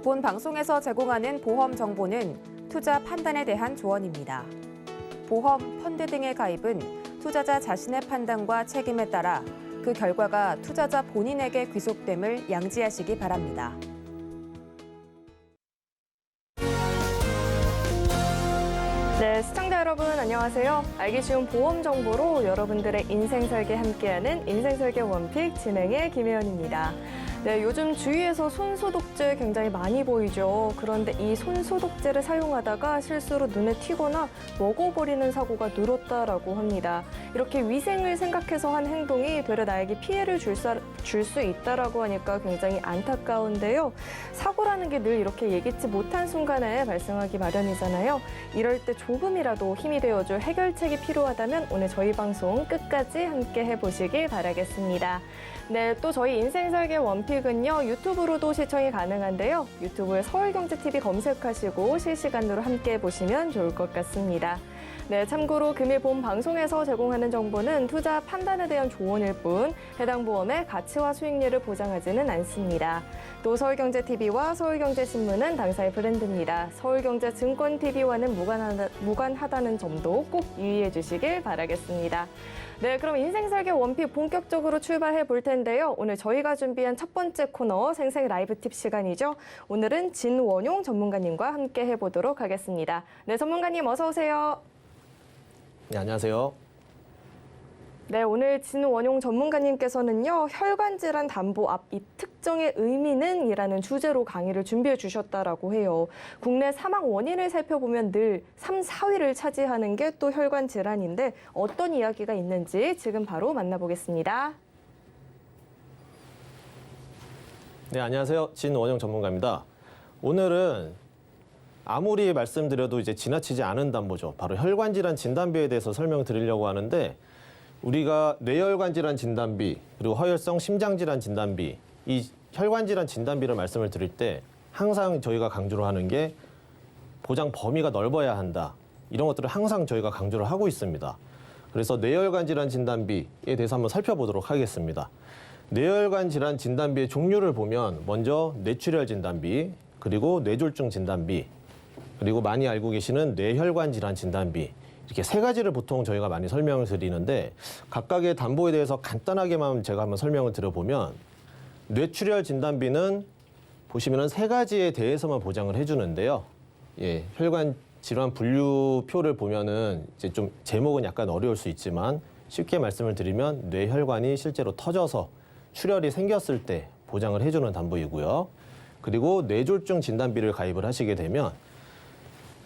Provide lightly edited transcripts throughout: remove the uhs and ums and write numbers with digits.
본 방송에서 제공하는 보험 정보는 투자 판단에 대한 조언입니다. 보험, 펀드 등의 가입은 투자자 자신의 판단과 책임에 따라 그 결과가 투자자 본인에게 귀속됨을 양지하시기 바랍니다. 네, 시청자 여러분 안녕하세요. 알기 쉬운 보험 정보로 여러분들의 인생 설계 함께하는 인생 설계 원픽 진행의 김혜연입니다. 네, 요즘 주위에서 손소독제 굉장히 많이 보이죠. 그런데 이 손소독제를 사용하다가 실수로 눈에 튀거나 먹어버리는 사고가 늘었다라고 합니다. 이렇게 위생을 생각해서 한 행동이 되려 나에게 피해를 줄 수 있다라고 하니까 굉장히 안타까운데요. 사고라는 게 늘 이렇게 예기치 못한 순간에 발생하기 마련이잖아요. 이럴 때 조금이라도 힘이 되어줄 해결책이 필요하다면 오늘 저희 방송 끝까지 함께 해보시길 바라겠습니다. 네, 또 저희 인생설계 원픽은요, 유튜브로도 시청이 가능한데요. 유튜브에 서울경제TV 검색하시고 실시간으로 함께 보시면 좋을 것 같습니다. 네, 참고로 금일 본 방송에서 제공하는 정보는 투자 판단에 대한 조언일 뿐 해당 보험의 가치와 수익률을 보장하지는 않습니다. 또 서울경제TV와 서울경제신문은 당사의 브랜드입니다. 서울경제증권TV와는 무관하다는 점도 꼭 유의해 주시길 바라겠습니다. 네, 그럼 인생설계 원픽 본격적으로 출발해 볼 텐데요. 오늘 저희가 준비한 첫 번째 코너 생생 라이브 팁 시간이죠. 오늘은 진원용 전문가님과 함께 해보도록 하겠습니다. 네, 전문가님 어서 오세요. 네, 안녕하세요. 네, 오늘 진원용 전문가님께서는요, 혈관질환 담보 앞 이 특정의 의미는 이라는 주제로 강의를 준비해 주셨다라고 해요. 국내 사망 원인을 살펴보면 늘 3, 4위를 차지하는 게 또 혈관 질환인데 어떤 이야기가 있는지 지금 바로 만나보겠습니다. 네, 안녕하세요. 진원용 전문가입니다. 오늘은 아무리 말씀드려도 이제 지나치지 않은 담보죠. 바로 혈관질환 진단비에 대해서 설명드리려고 하는데 우리가 뇌혈관질환 진단비 그리고 허혈성 심장질환 진단비 이 혈관질환 진단비를 말씀을 드릴 때 항상 저희가 강조를 하는 게 보장 범위가 넓어야 한다. 이런 것들을 항상 저희가 강조를 하고 있습니다. 그래서 뇌혈관질환 진단비에 대해서 한번 살펴보도록 하겠습니다. 뇌혈관 질환 진단비의 종류를 보면 먼저 뇌출혈 진단비, 그리고 뇌졸중 진단비, 그리고 많이 알고 계시는 뇌혈관 질환 진단비 이렇게 세 가지를 보통 저희가 많이 설명을 드리는데 각각의 담보에 대해서 간단하게만 제가 한번 설명을 드려보면 뇌출혈 진단비는 보시면은 세 가지에 대해서만 보장을 해주는데요. 예, 혈관 질환 분류표를 보면은 이제 좀 제목은 약간 어려울 수 있지만 쉽게 말씀을 드리면 뇌혈관이 실제로 터져서 출혈이 생겼을 때 보장을 해주는 담보이고요. 그리고 뇌졸중 진단비를 가입을 하시게 되면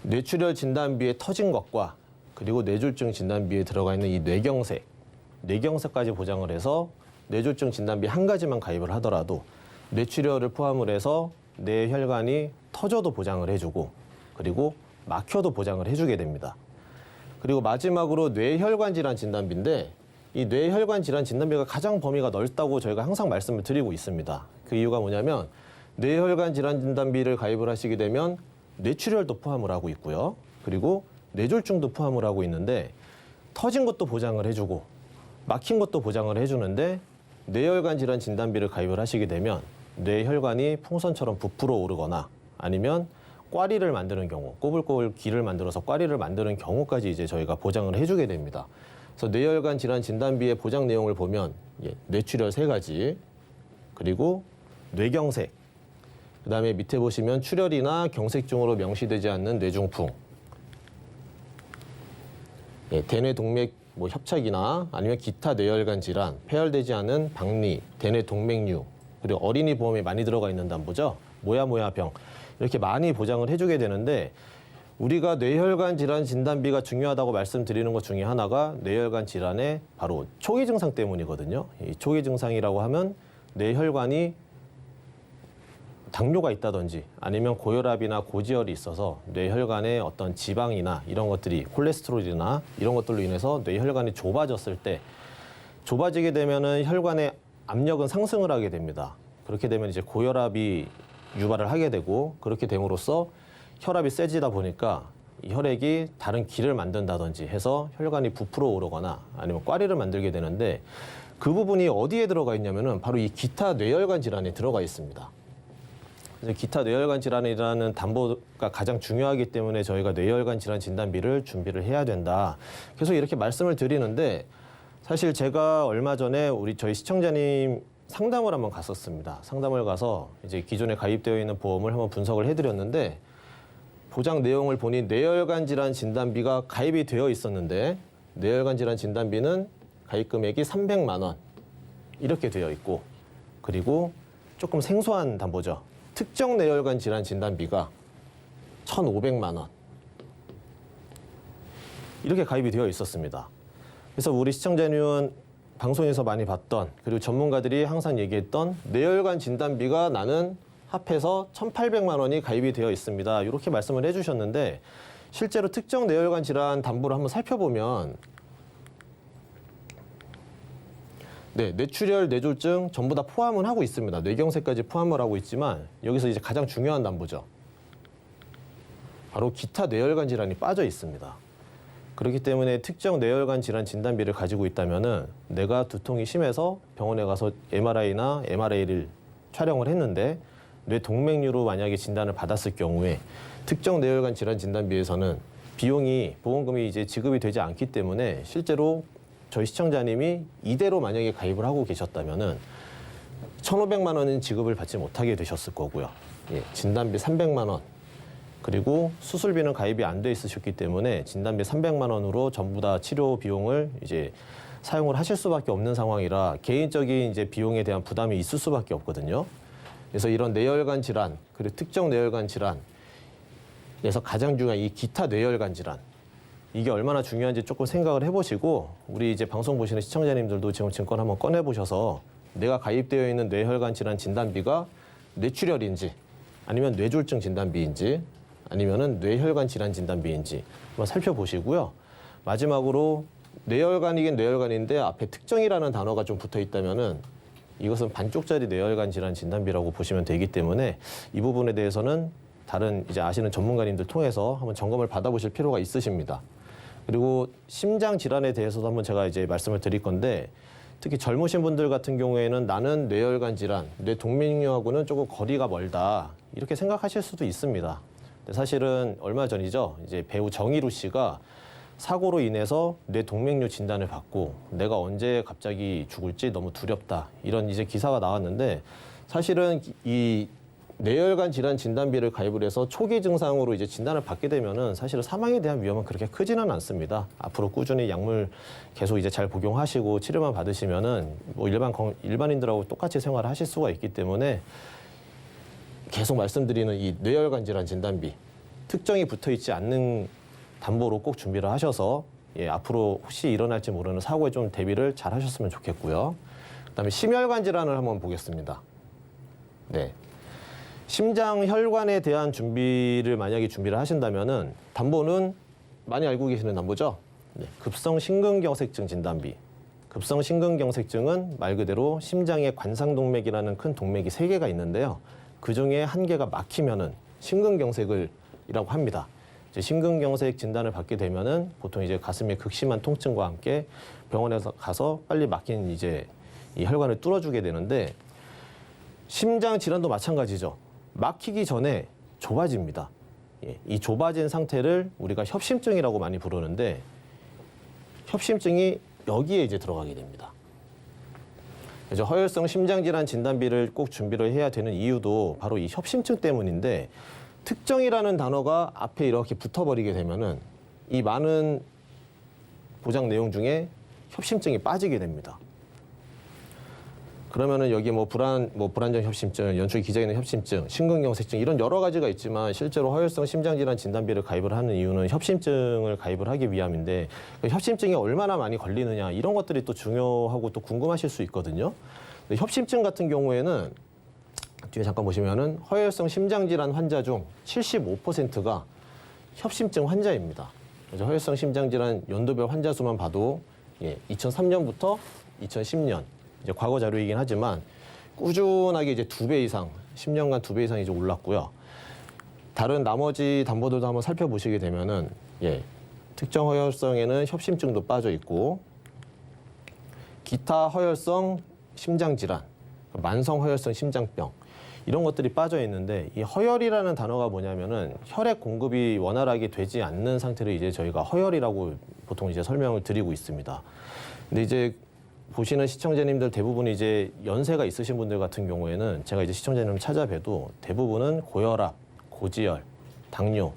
뇌출혈 진단비에 터진 것과 그리고 뇌졸중 진단비에 들어가 있는 이 뇌경색까지 보장을 해서 뇌졸중 진단비 한 가지만 가입을 하더라도 뇌출혈을 포함을 해서 뇌혈관이 터져도 보장을 해주고 그리고 막혀도 보장을 해주게 됩니다. 그리고 마지막으로 뇌혈관 질환 진단비인데 이 뇌혈관 질환 진단비가 가장 범위가 넓다고 저희가 항상 말씀을 드리고 있습니다. 그 이유가 뭐냐면 뇌혈관 질환 진단비를 가입을 하시게 되면 뇌출혈도 포함을 하고 있고요. 그리고 뇌졸중도 포함을 하고 있는데 터진 것도 보장을 해주고 막힌 것도 보장을 해주는데 뇌혈관 질환 진단비를 가입을 하시게 되면 뇌혈관이 풍선처럼 부풀어 오르거나 아니면 꽈리를 만드는 경우, 꼬불꼬불 기를 만들어서 꽈리를 만드는 경우까지 이제 저희가 보장을 해주게 됩니다. 그래서 뇌혈관 질환 진단비의 보장 내용을 보면 뇌출혈 3가지, 그리고 뇌경색, 그다음에 밑에 보시면 출혈이나 경색중으로 명시되지 않는 뇌중풍, 대뇌동맥 협착이나 아니면 기타 뇌혈관 질환, 폐혈되지 않은 박리, 대뇌동맥류, 그리고 어린이 보험에 많이 들어가 있는 담보죠. 모야모야병 이렇게 많이 보장을 해주게 되는데 우리가 뇌혈관 질환 진단비가 중요하다고 말씀드리는 것 중에 하나가 뇌혈관 질환의 바로 초기 증상 때문이거든요. 이 초기 증상이라고 하면 뇌혈관이 당뇨가 있다든지 아니면 고혈압이나 고지혈이 있어서 뇌혈관에 어떤 지방이나 이런 것들이 콜레스테롤이나 이런 것들로 인해서 뇌혈관이 좁아졌을 때 좁아지게 되면은 혈관의 압력은 상승을 하게 됩니다. 그렇게 되면 이제 고혈압이 유발을 하게 되고 그렇게 됨으로써 혈압이 세지다 보니까 이 혈액이 다른 기를 만든다든지 해서 혈관이 부풀어 오르거나 아니면 꽈리를 만들게 되는데 그 부분이 어디에 들어가 있냐면은 바로 이 기타 뇌혈관 질환에 들어가 있습니다. 그래서 기타 뇌혈관 질환이라는 담보가 가장 중요하기 때문에 저희가 뇌혈관 질환 진단비를 준비를 해야 된다. 계속 이렇게 말씀을 드리는데 사실 제가 얼마 전에 저희 시청자님 상담을 한번 갔었습니다. 상담을 가서 이제 기존에 가입되어 있는 보험을 한번 분석을 해드렸는데 보장 내용을 보니 뇌혈관 질환 진단비가 가입이 되어 있었는데 뇌혈관 질환 진단비는 가입 금액이 300만 원 이렇게 되어 있고 그리고 조금 생소한 담보죠. 특정 뇌혈관 질환 진단비가 1,500만 원 이렇게 가입이 되어 있었습니다. 그래서 우리 시청자님은 방송에서 많이 봤던 그리고 전문가들이 항상 얘기했던 뇌혈관 진단비가 나는 합해서 1,800만 원이 가입이 되어 있습니다. 이렇게 말씀을 해주셨는데 실제로 특정 뇌혈관 질환 담보를 한번 살펴보면 네, 뇌출혈, 뇌졸중 전부 다 포함은 하고 있습니다. 뇌경색까지 포함을 하고 있지만 여기서 이제 가장 중요한 담보죠. 바로 기타 뇌혈관 질환이 빠져 있습니다. 그렇기 때문에 특정 뇌혈관 질환 진단비를 가지고 있다면은 내가 두통이 심해서 병원에 가서 MRI나 MRA를 촬영을 했는데 뇌 동맥류로 만약에 진단을 받았을 경우에 특정 뇌혈관 질환 진단비에서는 비용이 보험금이 이제 지급이 되지 않기 때문에 실제로 저희 시청자님이 이대로 만약에 가입을 하고 계셨다면은 1,500만 원은 지급을 받지 못하게 되셨을 거고요. 예, 진단비 300만 원 그리고 수술비는 가입이 안 돼 있으셨기 때문에 진단비 300만 원으로 전부 다 치료 비용을 이제 사용을 하실 수밖에 없는 상황이라 개인적인 이제 비용에 대한 부담이 있을 수밖에 없거든요. 그래서 이런 뇌혈관 질환 그리고 특정 뇌혈관 질환에서 가장 중요한 이 기타 뇌혈관 질환 이게 얼마나 중요한지 조금 생각을 해보시고 우리 이제 방송 보시는 시청자님들도 지금 증권 한번 꺼내보셔서 내가 가입되어 있는 뇌혈관 질환 진단비가 뇌출혈인지 아니면 뇌졸중 진단비인지 아니면은 뇌혈관 질환 진단비인지 한번 살펴보시고요. 마지막으로 뇌혈관이긴 뇌혈관인데 앞에 특정이라는 단어가 좀 붙어 있다면은 이것은 반쪽짜리 뇌혈관 질환 진단비라고 보시면 되기 때문에 이 부분에 대해서는 다른 이제 아시는 전문가님들 통해서 한번 점검을 받아보실 필요가 있으십니다. 그리고 심장 질환에 대해서도 한번 제가 이제 말씀을 드릴 건데 특히 젊으신 분들 같은 경우에는 나는 뇌혈관 질환, 뇌 동맥류하고는 조금 거리가 멀다 이렇게 생각하실 수도 있습니다. 근데 사실은 얼마 전이죠. 이제 배우 정의루 씨가 사고로 인해서 뇌 동맥류 진단을 받고 내가 언제 갑자기 죽을지 너무 두렵다 이런 이제 기사가 나왔는데 사실은 이 뇌혈관 질환 진단비를 가입을 해서 초기 증상으로 이제 진단을 받게 되면은 사실은 사망에 대한 위험은 그렇게 크지는 않습니다. 앞으로 꾸준히 약물 계속 이제 잘 복용하시고 치료만 받으시면은 뭐 일반인들하고 똑같이 생활을 하실 수가 있기 때문에 계속 말씀드리는 이 뇌혈관 질환 진단비 특정이 붙어 있지 않는 담보로 꼭 준비를 하셔서 예, 앞으로 혹시 일어날지 모르는 사고에 좀 대비를 잘 하셨으면 좋겠고요. 그다음에 심혈관 질환을 한번 보겠습니다. 네. 심장 혈관에 대한 준비를 만약에 준비를 하신다면은 담보는 많이 알고 계시는 담보죠. 네. 급성 심근경색증 진단비. 급성 심근경색증은 말 그대로 심장에 관상동맥이라는 큰 동맥이 3개가 있는데요. 그 중에 한 개가 막히면은 심근경색이라고 합니다. 이제 심근경색 진단을 받게 되면은 보통 이제 가슴에 극심한 통증과 함께 병원에서 가서 빨리 막힌 이제 이 혈관을 뚫어주게 되는데 심장 질환도 마찬가지죠. 막히기 전에 좁아집니다. 예, 이 좁아진 상태를 우리가 협심증이라고 많이 부르는데 협심증이 여기에 이제 들어가게 됩니다. 그래서 허혈성 심장질환 진단비를 꼭 준비를 해야 되는 이유도 바로 이 협심증 때문인데 특정이라는 단어가 앞에 이렇게 붙어버리게 되면은 이 많은 보장 내용 중에 협심증이 빠지게 됩니다. 그러면은 여기 뭐 불안정 협심증, 연출 기저귀는 협심증, 심근경색증 이런 여러 가지가 있지만 실제로 허혈성 심장질환 진단비를 가입을 하는 이유는 협심증을 가입을 하기 위함인데 협심증이 얼마나 많이 걸리느냐 이런 것들이 또 중요하고 또 궁금하실 수 있거든요. 근데 협심증 같은 경우에는 뒤에 잠깐 보시면은 허혈성 심장질환 환자 중 75%가 협심증 환자입니다. 그래서 허혈성 심장질환 연도별 환자 수만 봐도 2003년부터 2010년 이제 과거 자료이긴 하지만 꾸준하게 이제 2배 이상, 10년간 2배 이상 이제 올랐고요. 다른 나머지 담보들도 한번 살펴보시게 되면은 특정 허혈성에는 협심증도 빠져 있고 기타 허혈성 심장 질환, 만성 허혈성 심장병 이런 것들이 빠져 있는데 이 허혈이라는 단어가 뭐냐면은 혈액 공급이 원활하게 되지 않는 상태를 이제 저희가 허혈이라고 보통 이제 설명을 드리고 있습니다. 근데 이제 보시는 시청자님들 대부분이 이제 연세가 있으신 분들 같은 경우에는 제가 이제 시청자님을 찾아뵈도 대부분은 고혈압, 고지혈, 당뇨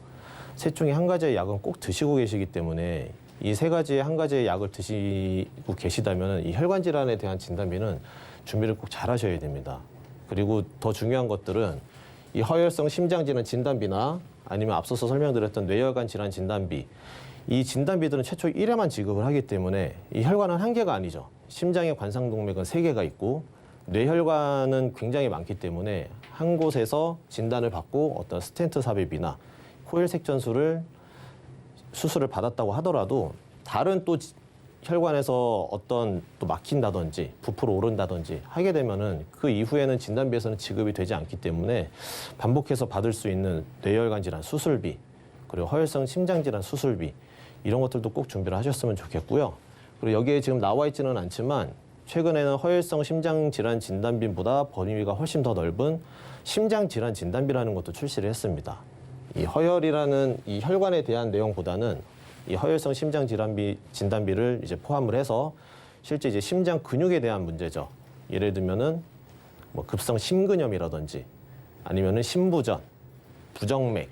셋 중에 한 가지의 약은 꼭 드시고 계시기 때문에 이 세 가지의 한 가지의 약을 드시고 계시다면 이 혈관 질환에 대한 진단비는 준비를 꼭 잘 하셔야 됩니다. 그리고 더 중요한 것들은 이 허혈성 심장질환 진단비나 아니면 앞서서 설명드렸던 뇌혈관 질환 진단비 이 진단비들은 최초 1회만 지급을 하기 때문에 이 혈관은 한 개가 아니죠. 심장의 관상동맥은 3개가 있고 뇌혈관은 굉장히 많기 때문에 한 곳에서 진단을 받고 어떤 스텐트 삽입이나 코일색전술을 수술을 받았다고 하더라도 다른 또 혈관에서 어떤 또 막힌다든지 부풀어 오른다든지 하게 되면은 그 이후에는 진단비에서는 지급이 되지 않기 때문에 반복해서 받을 수 있는 뇌혈관 질환 수술비 그리고 허혈성 심장 질환 수술비 이런 것들도 꼭 준비를 하셨으면 좋겠고요. 그리고 여기에 지금 나와 있지는 않지만 최근에는 허혈성 심장 질환 진단비보다 범위가 훨씬 더 넓은 심장 질환 진단비라는 것도 출시를 했습니다. 이 허혈이라는 이 혈관에 대한 내용보다는 이 허혈성 심장 질환비 진단비를 이제 포함을 해서 실제 이제 심장 근육에 대한 문제죠. 예를 들면은 뭐 급성 심근염이라든지 아니면은 심부전, 부정맥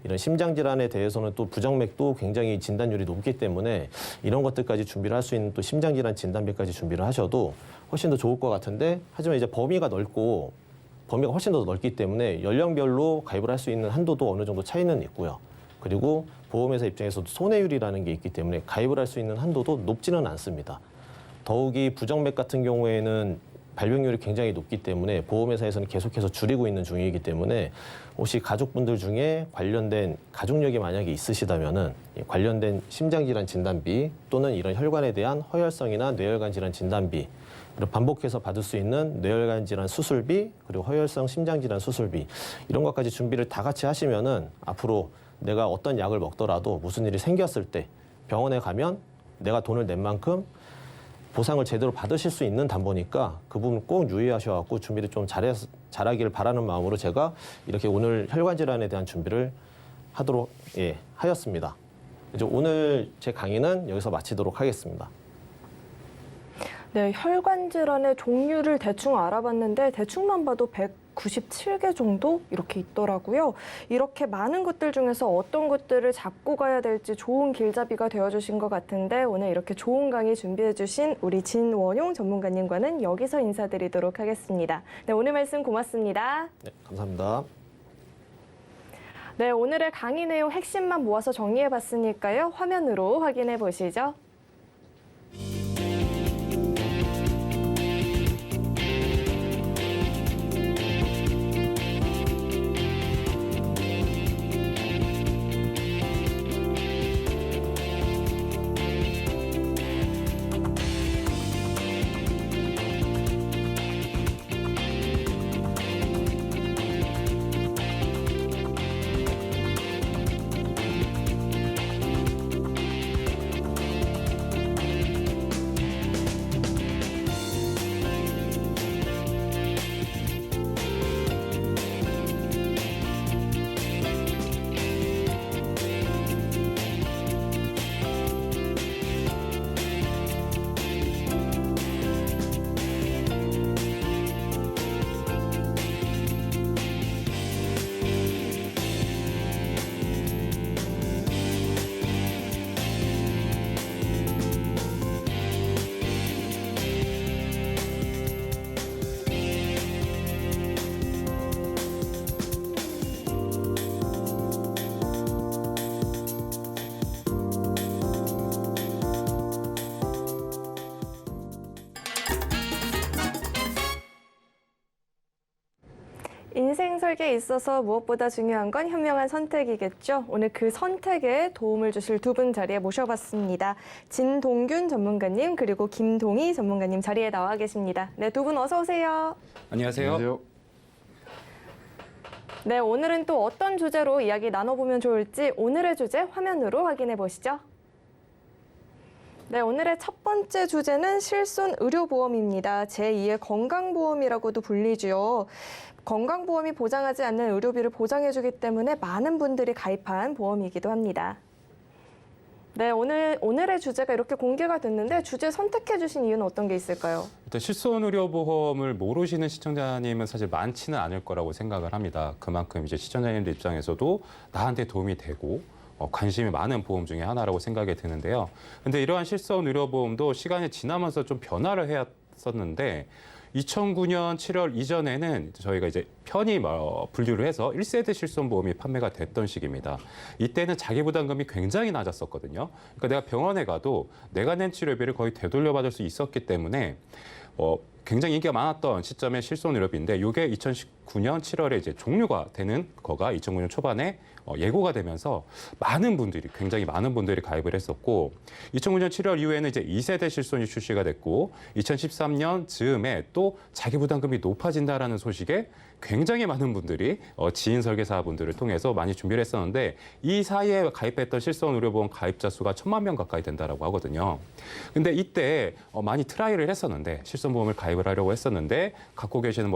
이런 심장 질환에 대해서는 또 부정맥도 굉장히 진단율이 높기 때문에 이런 것들까지 준비를 할 수 있는 또 심장 질환 진단비까지 준비를 하셔도 훨씬 더 좋을 것 같은데 하지만 이제 범위가 넓고 범위가 훨씬 더 넓기 때문에 연령별로 가입을 할 수 있는 한도도 어느 정도 차이는 있고요. 그리고 보험회사 입장에서도 손해율이라는 게 있기 때문에 가입을 할 수 있는 한도도 높지는 않습니다. 더욱이 부정맥 같은 경우에는 발병률이 굉장히 높기 때문에 보험회사에서는 계속해서 줄이고 있는 중이기 때문에 혹시 가족분들 중에 관련된 가족력이 만약에 있으시다면은 관련된 심장질환 진단비 또는 이런 혈관에 대한 허혈성이나 뇌혈관 질환 진단비 그리고 반복해서 받을 수 있는 뇌혈관 질환 수술비 그리고 허혈성 심장 질환 수술비 이런 것까지 준비를 다 같이 하시면은 앞으로 내가 어떤 약을 먹더라도 무슨 일이 생겼을 때 병원에 가면 내가 돈을 낸 만큼 보상을 제대로 받으실 수 있는 담보니까 그 부분 꼭 유의하셔갖고 준비를 좀 잘하기를 바라는 마음으로 제가 이렇게 오늘 혈관 질환에 대한 준비를 하도록 하였습니다. 이제 오늘 제 강의는 여기서 마치도록 하겠습니다. 네, 혈관 질환의 종류를 대충 알아봤는데 대충만 봐도 197개 정도 이렇게 있더라고요. 이렇게 많은 것들 중에서 어떤 것들을 잡고 가야 될지 좋은 길잡이가 되어주신 것 같은데 오늘 이렇게 좋은 강의 준비해주신 우리 진원용 전문가님과는 여기서 인사드리도록 하겠습니다. 네, 오늘 말씀 고맙습니다. 네, 감사합니다. 네, 오늘의 강의 내용 핵심만 모아서 정리해봤으니까요. 화면으로 확인해 보시죠. 인생 설계에 있어서 무엇보다 중요한 건 현명한 선택이겠죠. 오늘 그 선택에 도움을 주실 두 분 자리에 모셔봤습니다. 진동균 전문가님 그리고 김동희 전문가님 자리에 나와 계십니다. 네, 두 분 어서 오세요. 안녕하세요. 안녕하세요. 네, 오늘은 또 어떤 주제로 이야기 나눠보면 좋을지 오늘의 주제 화면으로 확인해 보시죠. 네, 오늘의 첫 번째 주제는 실손 의료보험입니다. 제2의 건강보험이라고도 불리죠. 건강보험이 보장하지 않는 의료비를 보장해주기 때문에 많은 분들이 가입한 보험이기도 합니다. 네, 오늘의 주제가 이렇게 공개가 됐는데 주제 선택해 주신 이유는 어떤 게 있을까요? 일단 실손의료보험을 모르시는 시청자님은 사실 많지는 않을 거라고 생각을 합니다. 그만큼 이제 시청자님들 입장에서도 나한테 도움이 되고 관심이 많은 보험 중에 하나라고 생각이 드는데요. 근데 이러한 실손의료보험도 시간이 지나면서 좀 변화를 해왔었는데 2009년 7월 이전에는 저희가 이제 편히 분류를 해서 1세대 실손보험이 판매가 됐던 시기입니다. 이때는 자기부담금이 굉장히 낮았었거든요. 그러니까 내가 병원에 가도 내가 낸 치료비를 거의 되돌려받을 수 있었기 때문에 굉장히 인기가 많았던 시점의 실손의료비인데 이게 2019년 7월에 이제 종료가 되는 거가 2009년 초반에 예고가 되면서 굉장히 많은 분들이 가입을 했었고 2009년 7월 이후에는 이제 2세대 실손이 출시가 됐고 2013년 즈음에 또 자기부담금이 높아진다라는 소식에 굉장히 많은 분들이 지인 설계사분들을 통해서 많이 준비를 했었는데 이 사이에 가입했던 실손의료보험 가입자 수가 1,000만 명 가까이 된다라고 하거든요. 근데 이때 많이 트라이를 했었는데 실손보험을 가입을 하려고 했었는데 갖고 계시는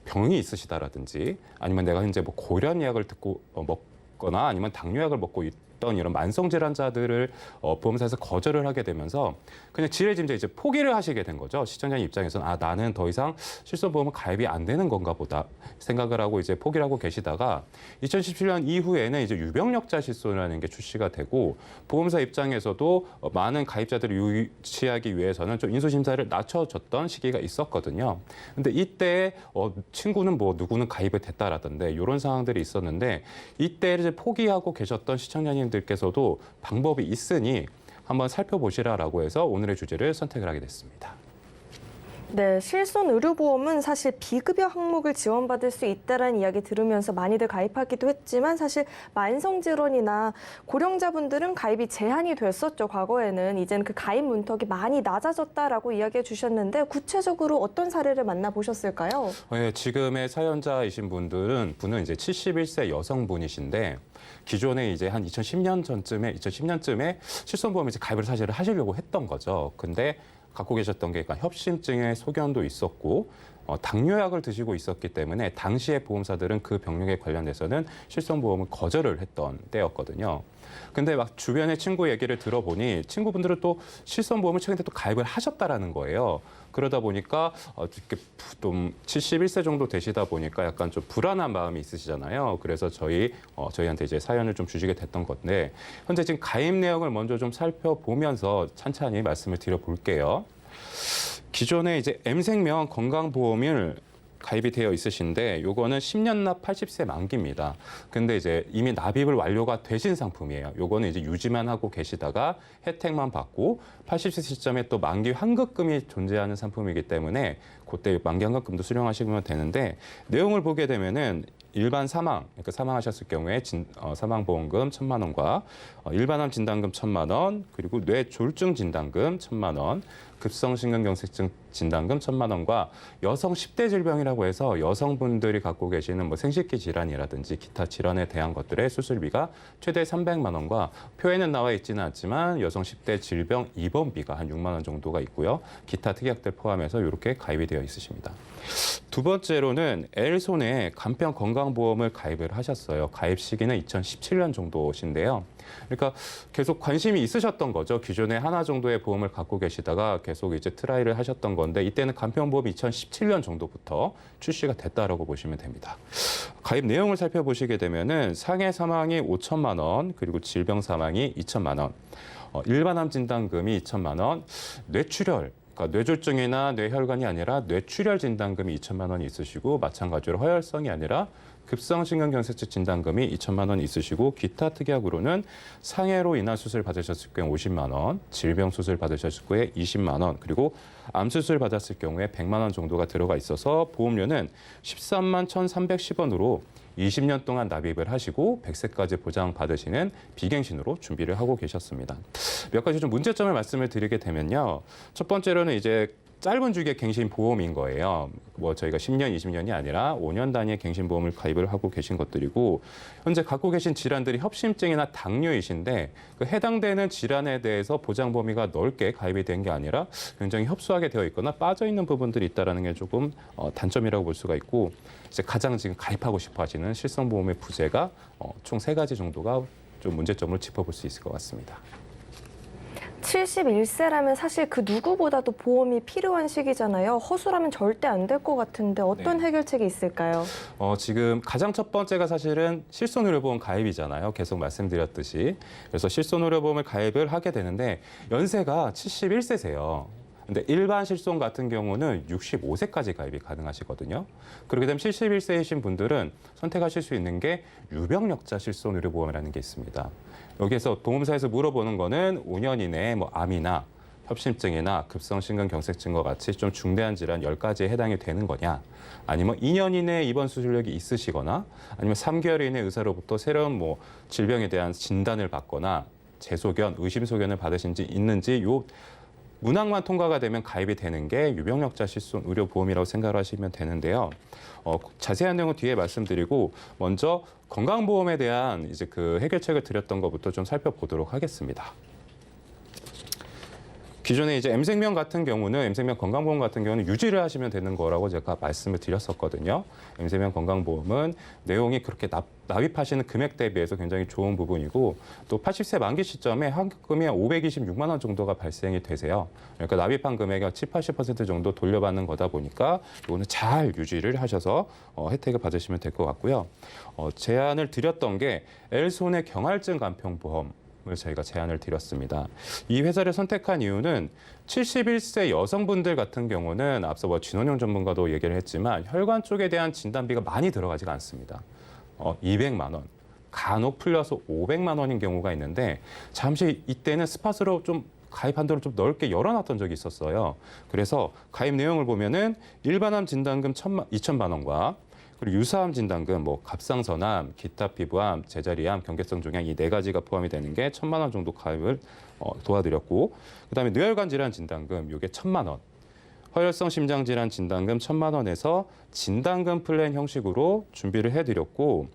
병이 있으시다라든지 아니면 내가 현재 고련약을 먹거나 아니면 당뇨약을 먹고 있던 이런 만성 질환자들을 보험사에서 거절을 하게 되면서 그냥 지레짐작 이제 포기를 하시게 된 거죠. 시청자님 입장에서는 나는 더 이상 실손보험은 가입이 안 되는 건가 보다 생각을 하고 이제 포기를 하고 계시다가 2017년 이후에는 이제 유병력자 실손이라는 게 출시가 되고 보험사 입장에서도 많은 가입자들을 유치하기 위해서는 좀 인수심사를 낮춰줬던 시기가 있었거든요. 근데 이때 친구는 누구는 가입이 됐다라던데 이런 상황들이 있었는데 이때 이제 포기하고 계셨던 시청자님들께서도 방법이 있으니 한번 살펴보시라라고 해서 오늘의 주제를 선택을 하게 됐습니다. 네, 실손 의료보험은 사실 비급여 항목을 지원받을 수 있다는 이야기 들으면서 많이들 가입하기도 했지만 사실 만성질환이나 고령자분들은 가입이 제한이 됐었죠. 과거에는 이제는 그 가입 문턱이 많이 낮아졌다라고 이야기해 주셨는데 구체적으로 어떤 사례를 만나보셨을까요? 네, 지금의 사연자이신 분은 이제 71세 여성분이신데 기존에 이제 한 2010년쯤에 실손보험에 이제 가입을 사실 하시려고 했던 거죠. 근데 갖고 계셨던 게 협심증의 소견도 있었고 당뇨약을 드시고 있었기 때문에 당시에 보험사들은 그 병력에 관련돼서는 실손보험을 거절을 했던 때였거든요. 근데 막 주변의 친구 얘기를 들어보니 친구분들은 또 실손보험을 최근에 또 가입을 하셨다라는 거예요. 그러다 보니까 좀 71세 정도 되시다 보니까 약간 좀 불안한 마음이 있으시잖아요. 그래서 저희한테 이제 사연을 좀 주시게 됐던 건데 현재 지금 가입 내용을 먼저 좀 살펴보면서 찬찬히 말씀을 드려볼게요. 기존에 이제 M생명 건강보험을 가입이 되어 있으신데 요거는 10년 납 80세 만기입니다. 근데 이제 이미 납입을 완료가 되신 상품이에요. 요거는 이제 유지만 하고 계시다가 혜택만 받고 80세 시점에 또 만기 환급금이 존재하는 상품이기 때문에 그때 만기 환급금도 수령하시면 되는데 내용을 보게 되면은 일반 사망, 그러니까 사망하셨을 경우에 사망보험금 1,000만 원과 일반암 진단금 1,000만 원, 그리고 뇌졸중 진단금 1,000만 원, 급성심근경색증 진단금 1,000만 원과 여성 10대 질병이라고 해서 여성분들이 갖고 계시는 생식기 질환이라든지 기타 질환에 대한 것들의 수술비가 최대 300만 원과 표에는 나와 있지는 않지만 여성 10대 질병 입원비가 한 6만 원 정도가 있고요. 기타 특약들 포함해서 이렇게 가입이 되어 있으십니다. 두 번째로는 L손에 간편 건강보험을 가입을 하셨어요. 가입 시기는 2017년 정도신데요. 그러니까 계속 관심이 있으셨던 거죠. 기존에 하나 정도의 보험을 갖고 계시다가 계속 이제 트라이를 하셨던 건데 이때는 간편보험이 2017년 정도부터 출시가 됐다라고 보시면 됩니다. 가입 내용을 살펴보시게 되면은 상해 사망이 5천만 원, 그리고 질병 사망이 2천만 원, 일반암 진단금이 2천만 원, 뇌출혈 그러니까 뇌졸중이나 뇌혈관이 아니라 뇌출혈 진단금이 2천만 원이 있으시고 마찬가지로 허혈성이 아니라 급성심근경색증 진단금이 2천만 원 있으시고 기타 특약으로는 상해로 인한 수술 받으셨을 경우 50만 원, 질병 수술 받으셨을 경우에 20만 원, 그리고 암 수술 받았을 경우에 100만 원 정도가 들어가 있어서 보험료는 13만 1,310원으로 20년 동안 납입을 하시고 100세까지 보장받으시는 비갱신으로 준비를 하고 계셨습니다. 몇 가지 좀 문제점을 말씀을 드리게 되면요. 첫 번째로는 이제 짧은 주기의 갱신 보험인 거예요. 뭐 저희가 10년, 20년이 아니라 5년 단위의 갱신 보험을 가입을 하고 계신 것들이고 현재 갖고 계신 질환들이 협심증이나 당뇨이신데 그 해당되는 질환에 대해서 보장 범위가 넓게 가입이 된 게 아니라 굉장히 협소하게 되어 있거나 빠져 있는 부분들이 있다라는 게 조금 단점이라고 볼 수가 있고 이제 가장 지금 가입하고 싶어 하시는 실손보험의 부재가 총 3가지 정도가 좀 문제점을 짚어볼 수 있을 것 같습니다. 71세라면 사실 그 누구보다도 보험이 필요한 시기잖아요. 허술하면 절대 안 될 것 같은데 어떤 네. 해결책이 있을까요? 지금 가장 첫 번째가 사실은 실손의료보험 가입이잖아요. 계속 말씀드렸듯이. 그래서 실손의료보험을 가입을 하게 되는데 연세가 71세세요. 근데 일반 실손 같은 경우는 65세까지 가입이 가능하시거든요. 그렇게 되면 71세이신 분들은 선택하실 수 있는 게 유병력자 실손의료보험이라는 게 있습니다. 여기에서 보험사에서 물어보는 거는 5년 이내에 뭐 암이나 협심증이나 급성심근경색증과 같이 좀 중대한 질환 10가지에 해당이 되는 거냐, 아니면 2년 이내에 입원 수술력이 있으시거나 아니면 3개월 이내 의사로부터 새로운 뭐 질병에 대한 진단을 받거나 재소견, 의심소견을 받으신지 있는지 요 문항만 통과가 되면 가입이 되는 게 유병력자 실손 의료보험이라고 생각을 하시면 되는데요. 자세한 내용은 뒤에 말씀드리고 먼저 건강보험에 대한 이제 그 해결책을 드렸던 것부터 좀 살펴보도록 하겠습니다. 기존에 이제 M생명 같은 경우는 M생명 건강보험 같은 경우는 유지를 하시면 되는 거라고 제가 말씀을 드렸었거든요. M생명 건강보험은 내용이 그렇게 납입하시는 금액 대비해서 굉장히 좋은 부분이고 또 80세 만기 시점에 환급금이 526만 원 정도가 발생이 되세요. 그러니까 납입한 금액의 70~80% 정도 돌려받는 거다 보니까 이거는 잘 유지를 하셔서 혜택을 받으시면 될 것 같고요. 제안을 드렸던 게 L손해 경할증 간평보험 을 저희가 제안을 드렸습니다. 이 회사를 선택한 이유는 71세 여성분들 같은 경우는 앞서 뭐 진원영 전문가도 얘기를 했지만 혈관 쪽에 대한 진단비가 많이 들어가지가 않습니다. 200만 원, 간혹 풀려서 500만 원인 경우가 있는데 잠시 이때는 스팟으로 좀 가입 한도를 좀 넓게 열어놨던 적이 있었어요. 그래서 가입 내용을 보면은 일반암 진단금 2천만 원과 그리고 유사암 진단금, 뭐 갑상선암, 기타 피부암, 제자리암, 경계성 종양 이 4가지가 포함이 되는 게 1,000만 원 정도 가입을 도와드렸고, 그다음에 뇌혈관 질환 진단금 이게 1,000만 원, 허혈성 심장 질환 진단금 1,000만 원에서 진단금 플랜 형식으로 준비를 해드렸고,